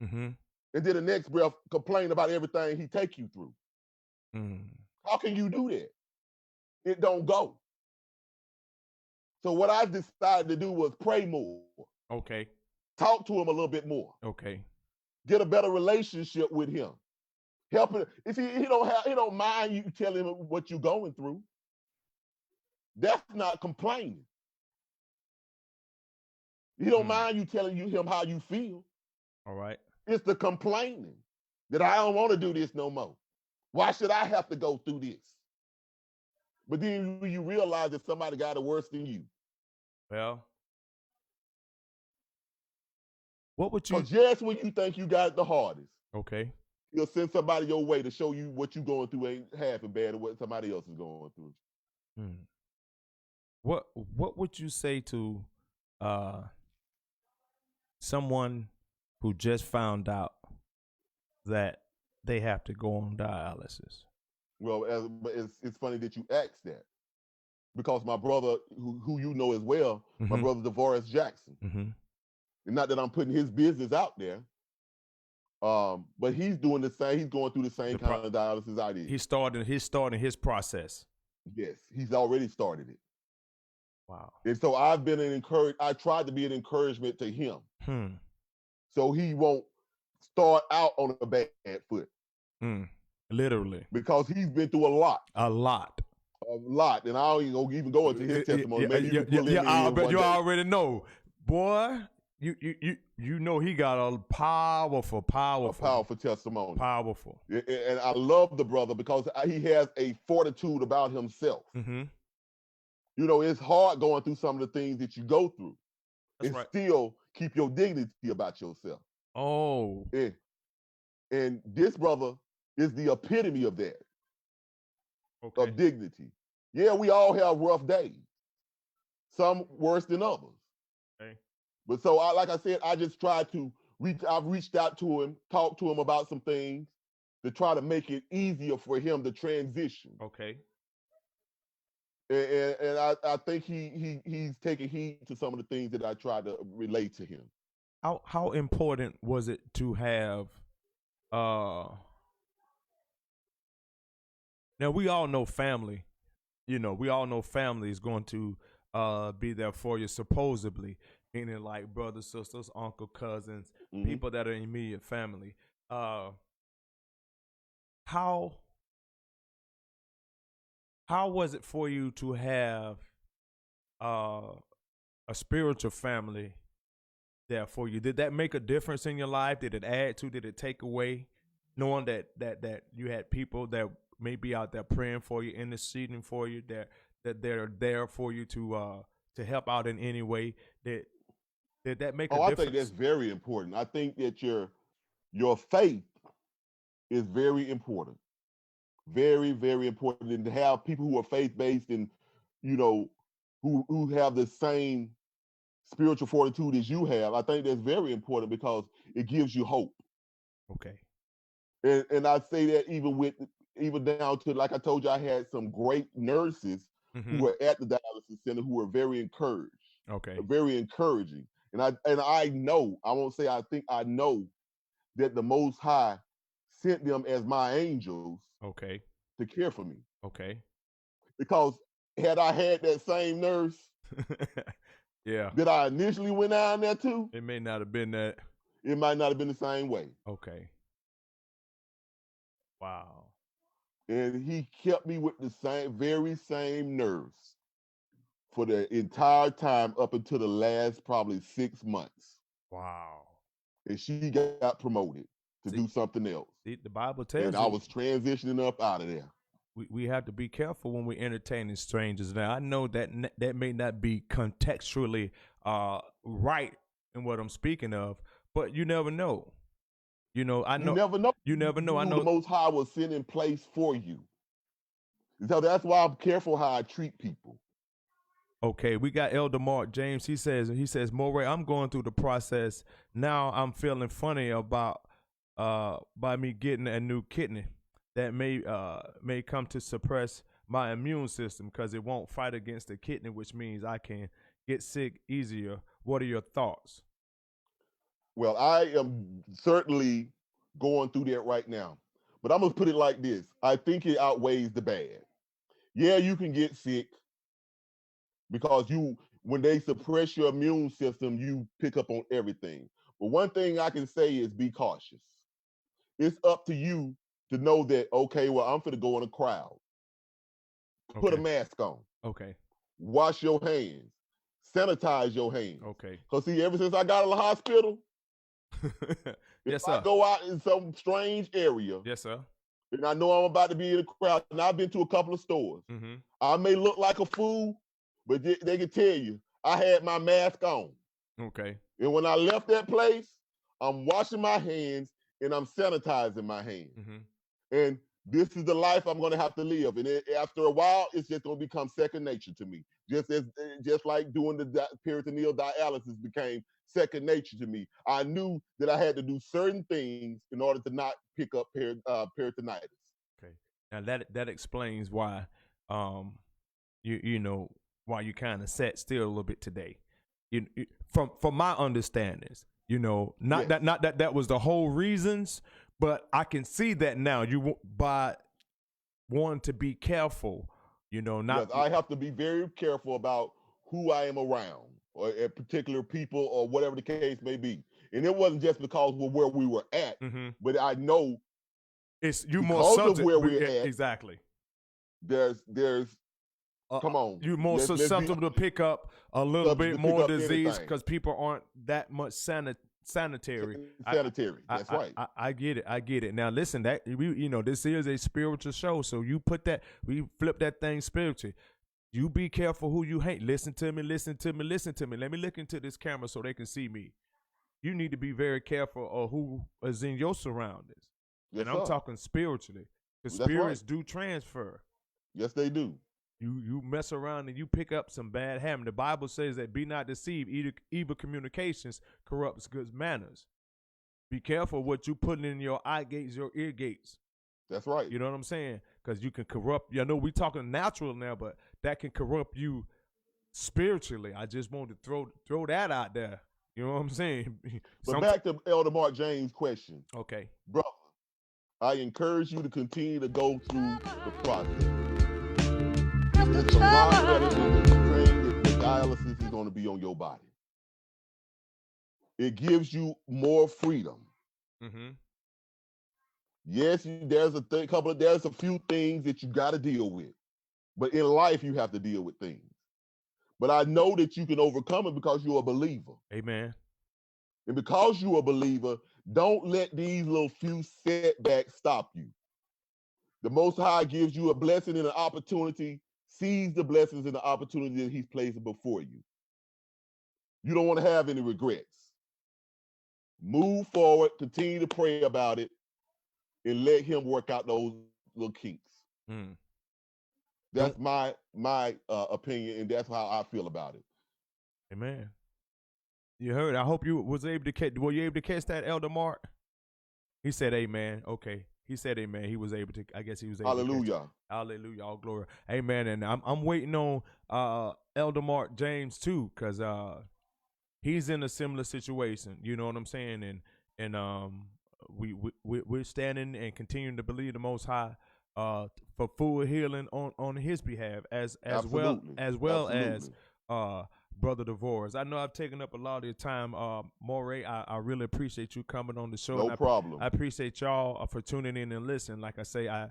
Mm-hmm. and then the next breath complain about everything he take you through? Mm. How can you do that? It don't go. So what I decided to do was pray more. Okay. Talk to him a little bit more. Okay. Get a better relationship with him. Help him. If he don't mind you telling him what you're going through. That's not complaining. He don't mind you telling him how you feel. All right. It's the complaining that I don't want to do this no more. Why should I have to go through this? But then you realize that somebody got it worse than you. Well, what would you? Because just when you think you got it the hardest, Okay. he'll send somebody your way to show you what you're going through ain't half as bad as what somebody else is going through. What would you say to someone who just found out that they have to go on dialysis? Well, it's funny that you asked that, because my brother, who you know as well, my brother DeVorest Jackson, and not that I'm putting his business out there, but he's doing the same. He's going through the same kind of dialysis I did. He's starting his process. Yes, he's already started it. Wow. And so I've been I tried to be an encouragement to him, so he won't start out on a bad foot. Literally. Because he's been through a lot. A lot. And I don't even go into his testimony. Maybe you can pull but you already know, boy. You know he got a powerful testimony. Powerful. And I love the brother because he has a fortitude about himself. You know, it's hard going through some of the things that you go through. That's right. Still keep your dignity about yourself. Oh. Yeah. And this brother is the epitome of that. Okay. Of dignity. Yeah, we all have rough days. Some worse than others. Okay. But so, like I said, I just tried to I've reached out to him, talked to him about some things to try to make it easier for him to transition. Okay. And I think he's taking heed to some of the things that I tried to relate to him. How important was it to have now we all know family, we all know family is going to be there for you, supposedly, meaning like brothers, sisters, uncle, cousins, people that are immediate family. How was it for you to have a spiritual family there for you? Did that make a difference in your life? Did it add to? Did it take away? Knowing that you had people that may be out there praying for you, interceding for you, that they're there for you to help out in any way. Did that make a difference? I think that's very important. I think that your faith is very important. Very, very important. And to have people who are faith-based and, who have the same spiritual fortitude as you have, I think that's very important because it gives you hope. Okay. And I say that even down to, like I told you, I had some great nurses who were at the dialysis center who were very encouraged. Okay. Very encouraging. And I know, I won't say I think, I know that the Most High sent them as my angels. Okay. To care for me. Okay. Because had I had that same nurse yeah, that I initially went down there to, it may not have been that. It might not have been the same way. Okay. Wow. And he kept me with the very same nurse for the entire time up until the last probably 6 months. Wow. And she got promoted to do something else. The Bible tells And I was transitioning up out of there. we have to be careful when we're entertaining strangers. Now, I know that that may not be contextually right in what I'm speaking of, but you never know. You know, I know. You never know. You never know. I Who know. the Most High was sent in place for you. So that's why I'm careful how I treat people. Okay, we got Elder Mark James. He says, Moreh, I'm going through the process now. I'm feeling funny about by me getting a new kidney that may come to suppress my immune system because it won't fight against the kidney, which means I can get sick easier. What are your thoughts? Well, I am certainly going through that right now. But I'm going to put it like this. I think it outweighs the bad. Yeah, you can get sick because when they suppress your immune system, you pick up on everything. But one thing I can say is be cautious. It's up to you to know that, okay, well, I'm finna go in a crowd. Put a mask on. Okay. Wash your hands. Sanitize your hands. Okay. Because see, ever since I got out of the hospital, yes, if I go out in some strange area, yes, sir, and I know I'm about to be in a crowd, and I've been to a couple of stores. Mm-hmm. I may look like a fool, but they can tell you I had my mask on. Okay. And when I left that place, I'm washing my hands and I'm sanitizing my hands. Mm-hmm. And this is the life I'm going to have to live. And after a while, it's just going to become second nature to me. Just like doing the peritoneal dialysis became second nature to me. I knew that I had to do certain things in order to not pick up peritonitis. Okay. Now that explains why you know why you kind of sat still a little bit today. From my understandings, not Yes. that was the whole reasons, but I can see that now. You by wanting to be careful, not. Yes, I have to be very careful about who I am around, or at particular people, or whatever the case may be. And it wasn't just because of where we were at, Mm-hmm. but I know it's you more because of subject where we're at. Exactly. There's come on. You're more susceptible to pick up a little bit more disease because people aren't that much sanitary. Sanitary. That's right. I get it. Now listen, that this is a spiritual show, so we flip that thing spiritually. You be careful who you hate. Listen to me. Let me look into this camera so they can see me. You need to be very careful of who is in your surroundings. Yes, and I'm talking spiritually. The spirits do transfer. Yes, they do. You mess around and you pick up some bad habit. The Bible says that be not deceived. Evil communications corrupts good manners. Be careful what you put in your eye gates, your ear gates. That's right. You know what I'm saying? Because you can corrupt. I know we talking natural now, but that can corrupt you spiritually. I just wanted to throw that out there. You know what I'm saying? But back to Elder Mark James' question. Okay. Brother, I encourage you to continue to go through the process. It's a lot better than the strain that the dialysis is going to be on your body. It gives you more freedom. Mm-hmm. Yes, there's a few things that you got to deal with, but in life you have to deal with things. But I know that you can overcome it because you're a believer. Amen. And because you're a believer, don't let these little few setbacks stop you. The Most High gives you a blessing and an opportunity. Seize the blessings and the opportunity that He's placed before you. You don't want to have any regrets. Move forward, continue to pray about it, and let Him work out those little kinks. Mm. That's my opinion, and that's how I feel about it. Amen. You heard. I hope you was able to catch. Were you able to catch that, Elder Mark? He said, "Amen." Okay. He said, "Amen." He was able to. I guess he was able. Hallelujah. To catch it. Hallelujah. All glory. Amen. And I'm waiting on Elder Mark James too, cause he's in a similar situation. You know what I'm saying? And we're standing and continuing to believe the Most High for full healing on his behalf as well as Brother DeVores. I know I've taken up a lot of your time, Moreh. I really appreciate you coming on the show. No problem. I appreciate y'all for tuning in and listening. Like I say, I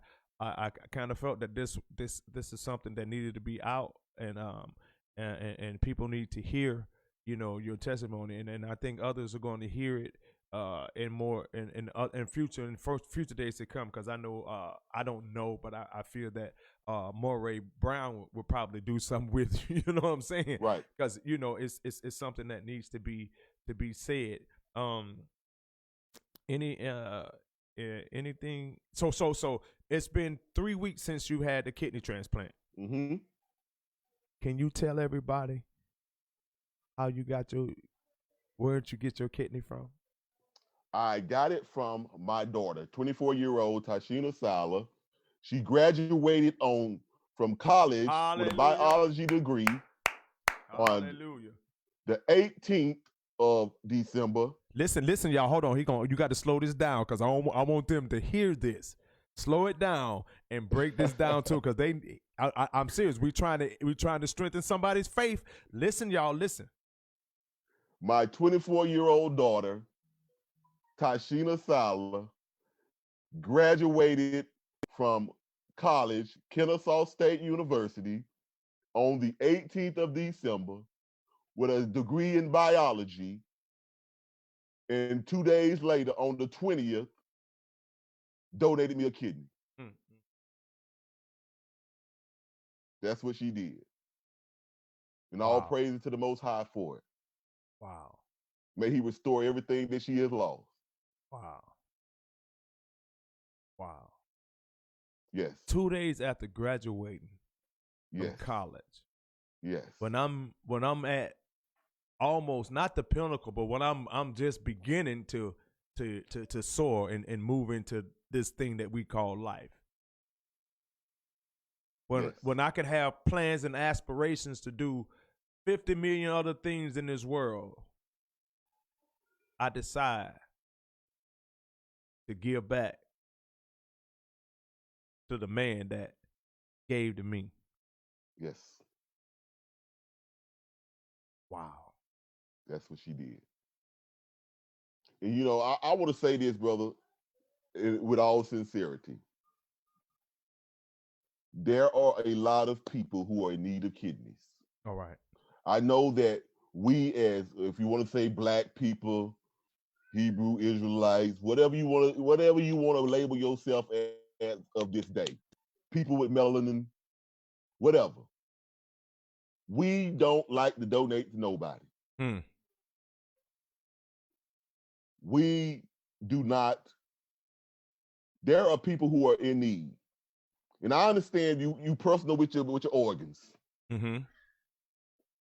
kind of felt that this is something that needed to be out, and people need to hear, your testimony, and I think others are going to hear it in future days to come, because I know I don't know, but I feel that Moreh Brown will probably do something with you. You know what I'm saying? Right. Because it's something that needs to be said. Anything? So it's been 3 weeks since you had the kidney transplant. Mm-hmm. Can you tell everybody how you got where'd you get your kidney from? I got it from my daughter, 24-year-old Tashina Siler. She graduated from college with a Hallelujah. biology degree on Hallelujah. the 18th of December. Listen, y'all. Hold on. You got to slow this down, because I want them to hear this. Slow it down and break this down too, because I'm serious. We trying to strengthen somebody's faith. Listen, y'all. Listen. My 24-year-old daughter, Tashina Siler, graduated from college, Kennesaw State University, on the 18th of December with a degree in biology. And 2 days later, on the 20th, donated me a kidney. Mm. That's what she did. And Wow. all praises to the Most High for it. Wow. May he restore everything that she has lost. Wow. Wow. Yes. 2 days after graduating from Yes. college. Yes. When I'm at almost not the pinnacle, but when I'm just beginning to soar and move into this thing that we call life. When I could have plans and aspirations to do 50 million other things in this world, I decide to give back to the man that gave to me. Yes. Wow. That's what she did. And I want to say this, brother, with all sincerity. There are a lot of people who are in need of kidneys. All right. I know that we, as if you want to say black people, Hebrew Israelites, whatever you want to label yourself as of this day, people with melanin, whatever. We don't like to donate to nobody. Hmm. We do not. There are people who are in need, and I understand you personal with your organs. Mm-hmm.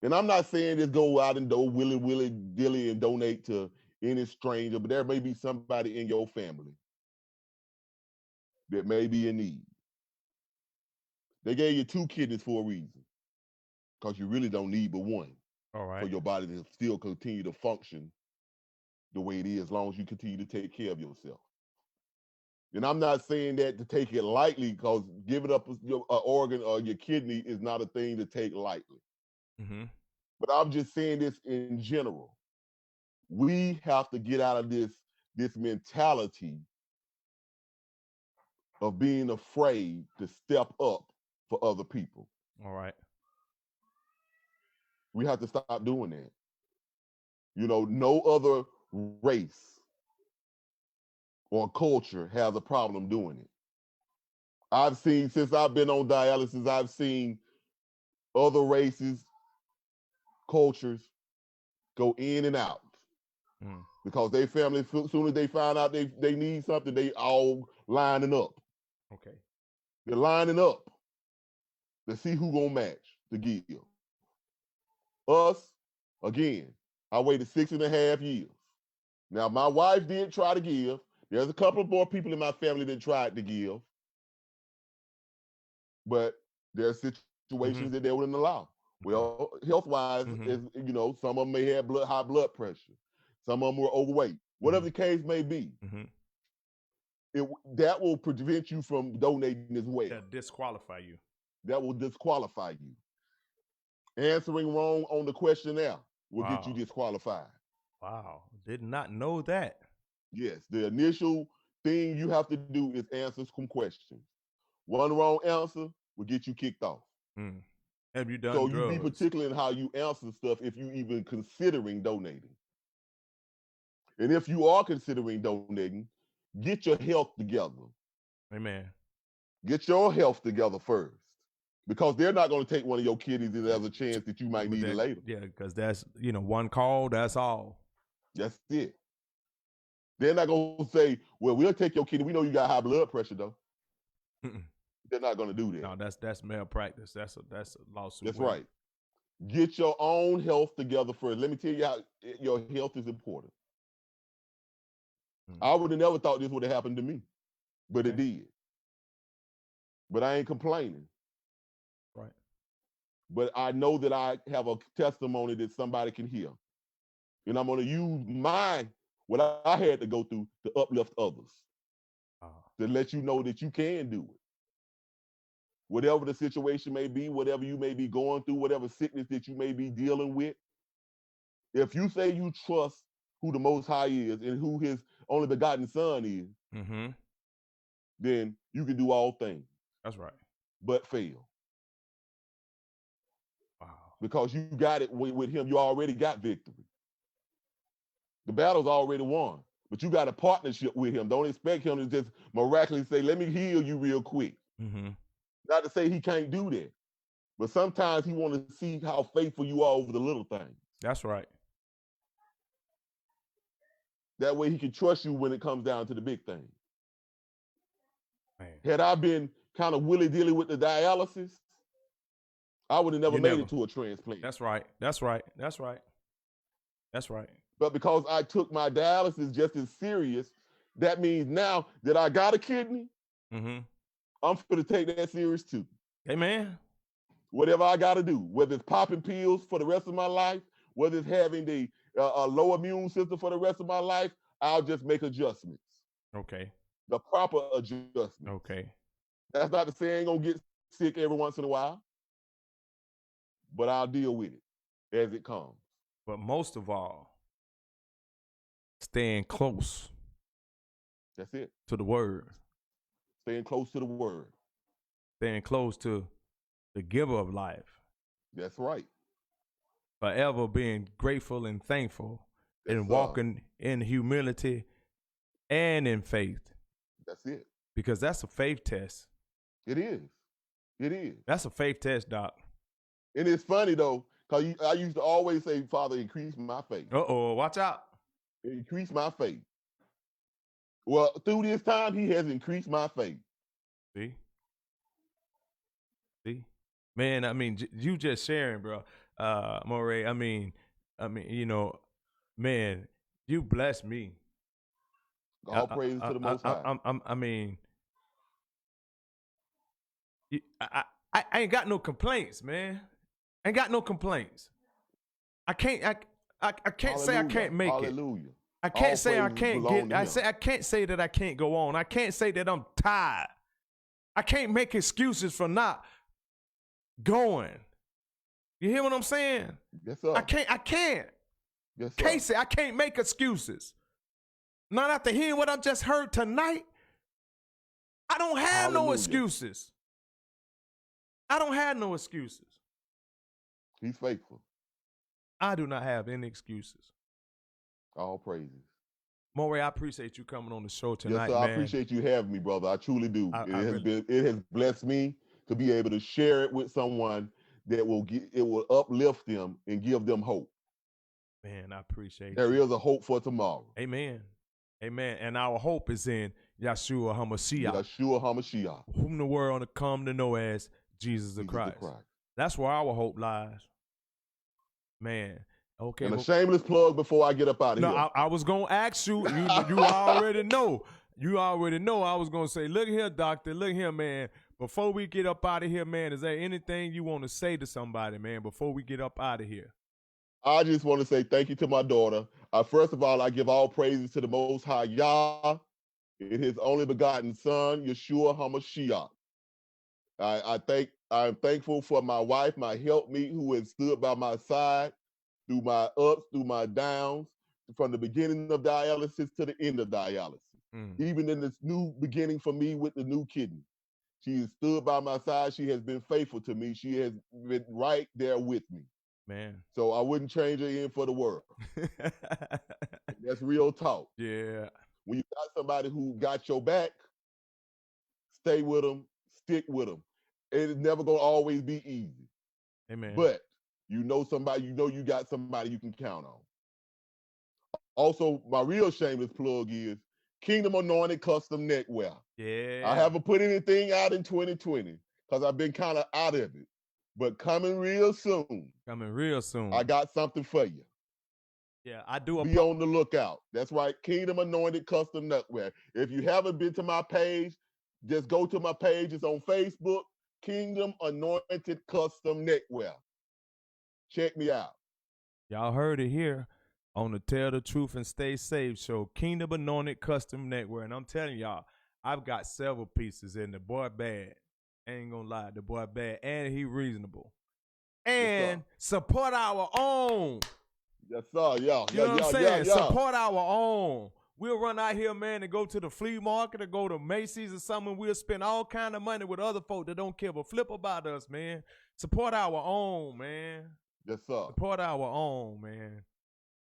And I'm not saying just go out and willy dilly and donate to any stranger, but there may be somebody in your family that may be in need. They gave you 2 kidneys for a reason, because you really don't need but one. All right. For your body to still continue to function the way it is, as long as you continue to take care of yourself. And I'm not saying that to take it lightly, because giving up your organ or your kidney is not a thing to take lightly. Mm-hmm. But I'm just saying this in general. We have to get out of this mentality of being afraid to step up for other people. All right. We have to stop doing that. No other race or culture has a problem doing it. I've seen, since I've been on dialysis, I've seen other races, cultures go in and out. Because their family, as soon as they find out they need something, they all lining up. Okay. They're lining up to see who gonna match to give. Us, again, I waited 6.5 years. Now, my wife did try to give. There's a couple of more people in my family that tried to give. But there are situations that they wouldn't allow. Well, health-wise, some of them may have high blood pressure. Some of them were overweight. Whatever the case may be, that will prevent you from donating as well. That disqualify you. That will disqualify you. Answering wrong on the questionnaire will get you disqualified. Wow. Did not know that. Yes, the initial thing you have to do is answer some questions. One wrong answer will get you kicked off. Have you done So drugs? you be particular in how you answer stuff if you even considering donating. And if you are considering donating, get your health together. Amen. Get your health together first. Because they're not going to take one of your kidneys if there's a chance that you might need it later. Yeah, because that's, one call, that's all. That's it. They're not going to say, well, we'll take your kidney. We know you got high blood pressure, though. They're not going to do that. No, that's malpractice. That's a lawsuit. That's right. Get your own health together first. Let me tell you how your health is important. I would have never thought this would have happened to me, but it did. But I ain't complaining. Right. But I know that I have a testimony that somebody can hear. And I'm going to use what I had to go through to uplift others. To let you know that you can do it. Whatever the situation may be, whatever you may be going through, whatever sickness that you may be dealing with, if you say you trust who the Most High is and who his only begotten Son is, then you can do all things. That's right. But fail. Wow. Because you got it with him. You already got victory. The battle's already won. But you got a partnership with him. Don't expect him to just miraculously say, let me heal you real quick. Not to say he can't do that. But sometimes he wants to see how faithful you are over the little things. That's right. That way he can trust you when it comes down to the big things. Man. Had I been kind of willy-dilly with the dialysis, I would have never made it to a transplant. That's right. That's right. That's right. That's right. But because I took my dialysis just as serious, that means now that I got a kidney, I'm going to take that serious too. Amen. Whatever I got to do, whether it's popping pills for the rest of my life, whether it's having the low immune system for the rest of my life, I'll just make adjustments. Okay. The proper adjustments. Okay. That's not to say I ain't going to get sick every once in a while, but I'll deal with it as it comes. But most of all, staying close. That's it. To the word. Staying close to the word. Staying close to the giver of life. That's right. Forever being grateful and thankful and walking in humility and in faith. That's it. Because that's a faith test. It is. It is. That's a faith test, Doc. And it's funny, though, because I used to always say, Father, increase my faith. Watch out. Increase my faith. Well, through this time, he has increased my faith. See? Man, I mean, you just sharing, bro. Moreh, I mean, man, you blessed me. All praise to the Most High. I mean, I ain't got no complaints, man. I ain't got no complaints. I can't say I can't make it. I can't say I can't get. I can't say that I can't go on. I can't say that I'm tired. I can't make excuses for not going. You hear what I'm saying? Yes, sir. I can't. Yes, sir. Casey, I can't make excuses. Not after hearing what I just heard tonight. I don't have no excuses. I don't have no excuses. He's faithful. I do not have any excuses. All praises. Moreh, I appreciate you coming on the show tonight, yes, sir, man. I appreciate you having me, brother. I truly do. It has blessed me to be able to share it with someone that will uplift them and give them hope. Man, I appreciate There is a hope for tomorrow. Amen. Amen. And our hope is in Yeshua HaMashiach. Yeshua HaMashiach. Whom the world will come to know as Jesus the Christ. That's where our hope lies. Man. Okay. And a shameless plug before I get up out of here. No, I was going to ask you. You already know. You already know. I was going to say, look here, doctor. Look here, man. Before we get up out of here, man, is there anything you want to say to somebody, man, before we get up out of here? I just want to say thank you to my daughter. First of all, I give all praises to the Most High Yah and his only begotten Son, Yeshua HaMashiach. I'm thankful for my wife, my helpmeet, who has stood by my side through my ups, through my downs, from the beginning of dialysis to the end of dialysis. Even in this new beginning for me with the new kidney. She has stood by my side. She has been faithful to me. She has been right there with me. Man. So I wouldn't change her in for the world. That's real talk. Yeah. When you got somebody who got your back, stay with them, stick with them. It's never gonna always be easy. Amen. But you know somebody, you got somebody you can count on. Also, my real shameless plug is Kingdom Anointed Custom Neckwear. Yeah. I haven't put anything out in 2020 because I've been kind of out of it. But coming real soon. Coming real soon. I got something for you. Yeah, I do. Be on the lookout. That's right, Kingdom Anointed Custom Neckwear. If you haven't been to my page, just go to my page. It's on Facebook, Kingdom Anointed Custom Neckwear. Check me out. Y'all heard it here on the Tell the Truth and Stay Safe show, Kingdom Anointed Custom Neckwear. And I'm telling y'all, I've got several pieces in the boy bad. I ain't gonna lie, the boy bad, and he reasonable. And support our own. Yes, sir. Yeah. You know what I'm saying? Support our own. We'll run out here, man, and go to the flea market or go to Macy's or something. We'll spend all kind of money with other folk that don't give a flip about us, man. Support our own, man. Yes, sir. Support our own, man.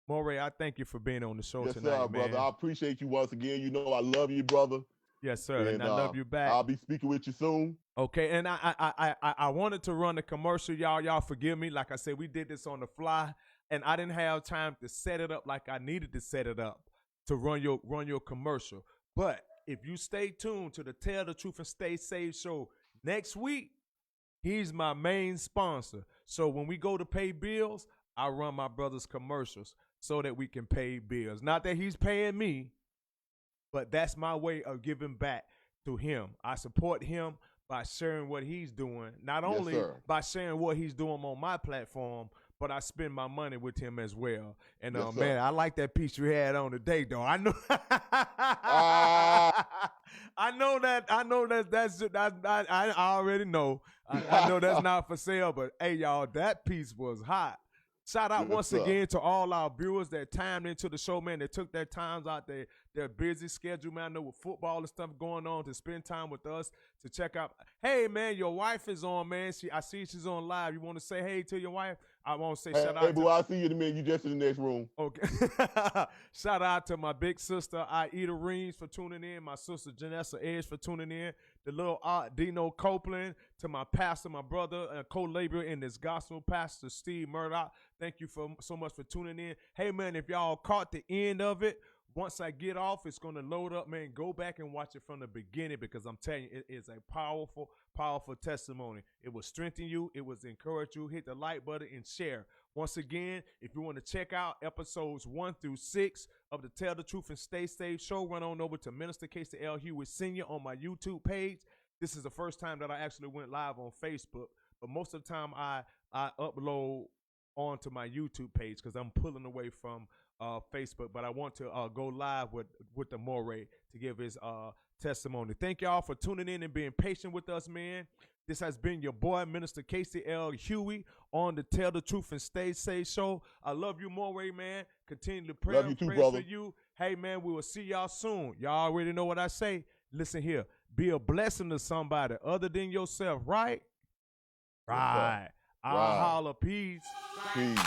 Moreh, I thank you for being on the show tonight, Yes, sir, man. brother. I appreciate you once again. You know I love you, brother. Yes, sir. And I love you back. I'll be speaking with you soon. Okay, and I wanted to run a commercial, y'all. Y'all forgive me. Like I said, we did this on the fly, and I didn't have time to set it up like I needed to set it up to run your commercial. But if you stay tuned to the Tell the Truth and Stay Safe show next week, he's my main sponsor. So when we go to pay bills, I run my brother's commercials so that we can pay bills. Not that he's paying me, but that's my way of giving back to him. I support him by sharing what he's doing, not only by sharing what he's doing on my platform, but I spend my money with him as well. And man, I like that piece you had on today, though. I know, I know that's I already know. I know that's not for sale, but hey, y'all, that piece was hot. Shout out once again to all our viewers that timed into the show, man. They took their times out their busy schedule, man. I know with football and stuff going on to spend time with us, to check out. Hey, man, your wife is on, man. I see she's on live. You want to say hey to your wife? I want to say shout out. Hey, boo, I'll see you in a minute. You just in the next room. Okay. Shout out to my big sister, Aida Reams, for tuning in. My sister, Janessa Edge, for tuning in. The little Dino Copeland, to my pastor, my brother, co-laborer in this gospel, Pastor Steve Murdoch. Thank you so much for tuning in. Hey, man, if y'all caught the end of it, once I get off, it's going to load up, man. Go back and watch it from the beginning, because I'm telling you, it is a powerful, powerful testimony. It will strengthen you. It will encourage you. Hit the like button and share. Once again, if you want to check out episodes 1 through 6 of the Tell the Truth and Stay Safe show, run on over to Minister Casey L. Hewitt Sr. on my YouTube page. This is the first time that I actually went live on Facebook, but most of the time I upload onto my YouTube page because I'm pulling away from Facebook, but I want to go live with the Moreh to give his testimony. Thank y'all for tuning in and being patient with us, man. This has been your boy, Minister Casey L. Huey, on the Tell the Truth and Stay Safe show. I love you, Moreh, man. Continue to pray, love you too, brother. For you. Hey, man, we will see y'all soon. Y'all already know what I say. Listen here. Be a blessing to somebody other than yourself, right? Right. I'll holler. Peace. Peace.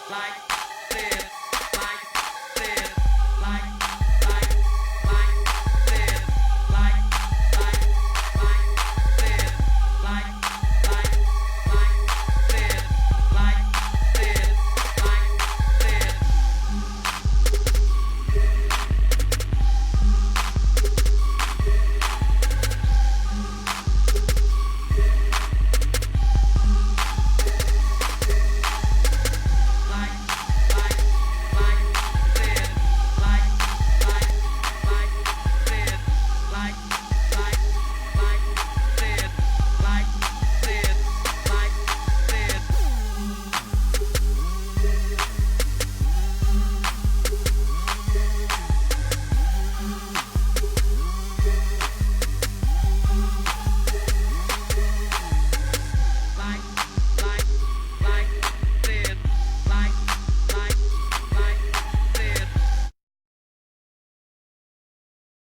Like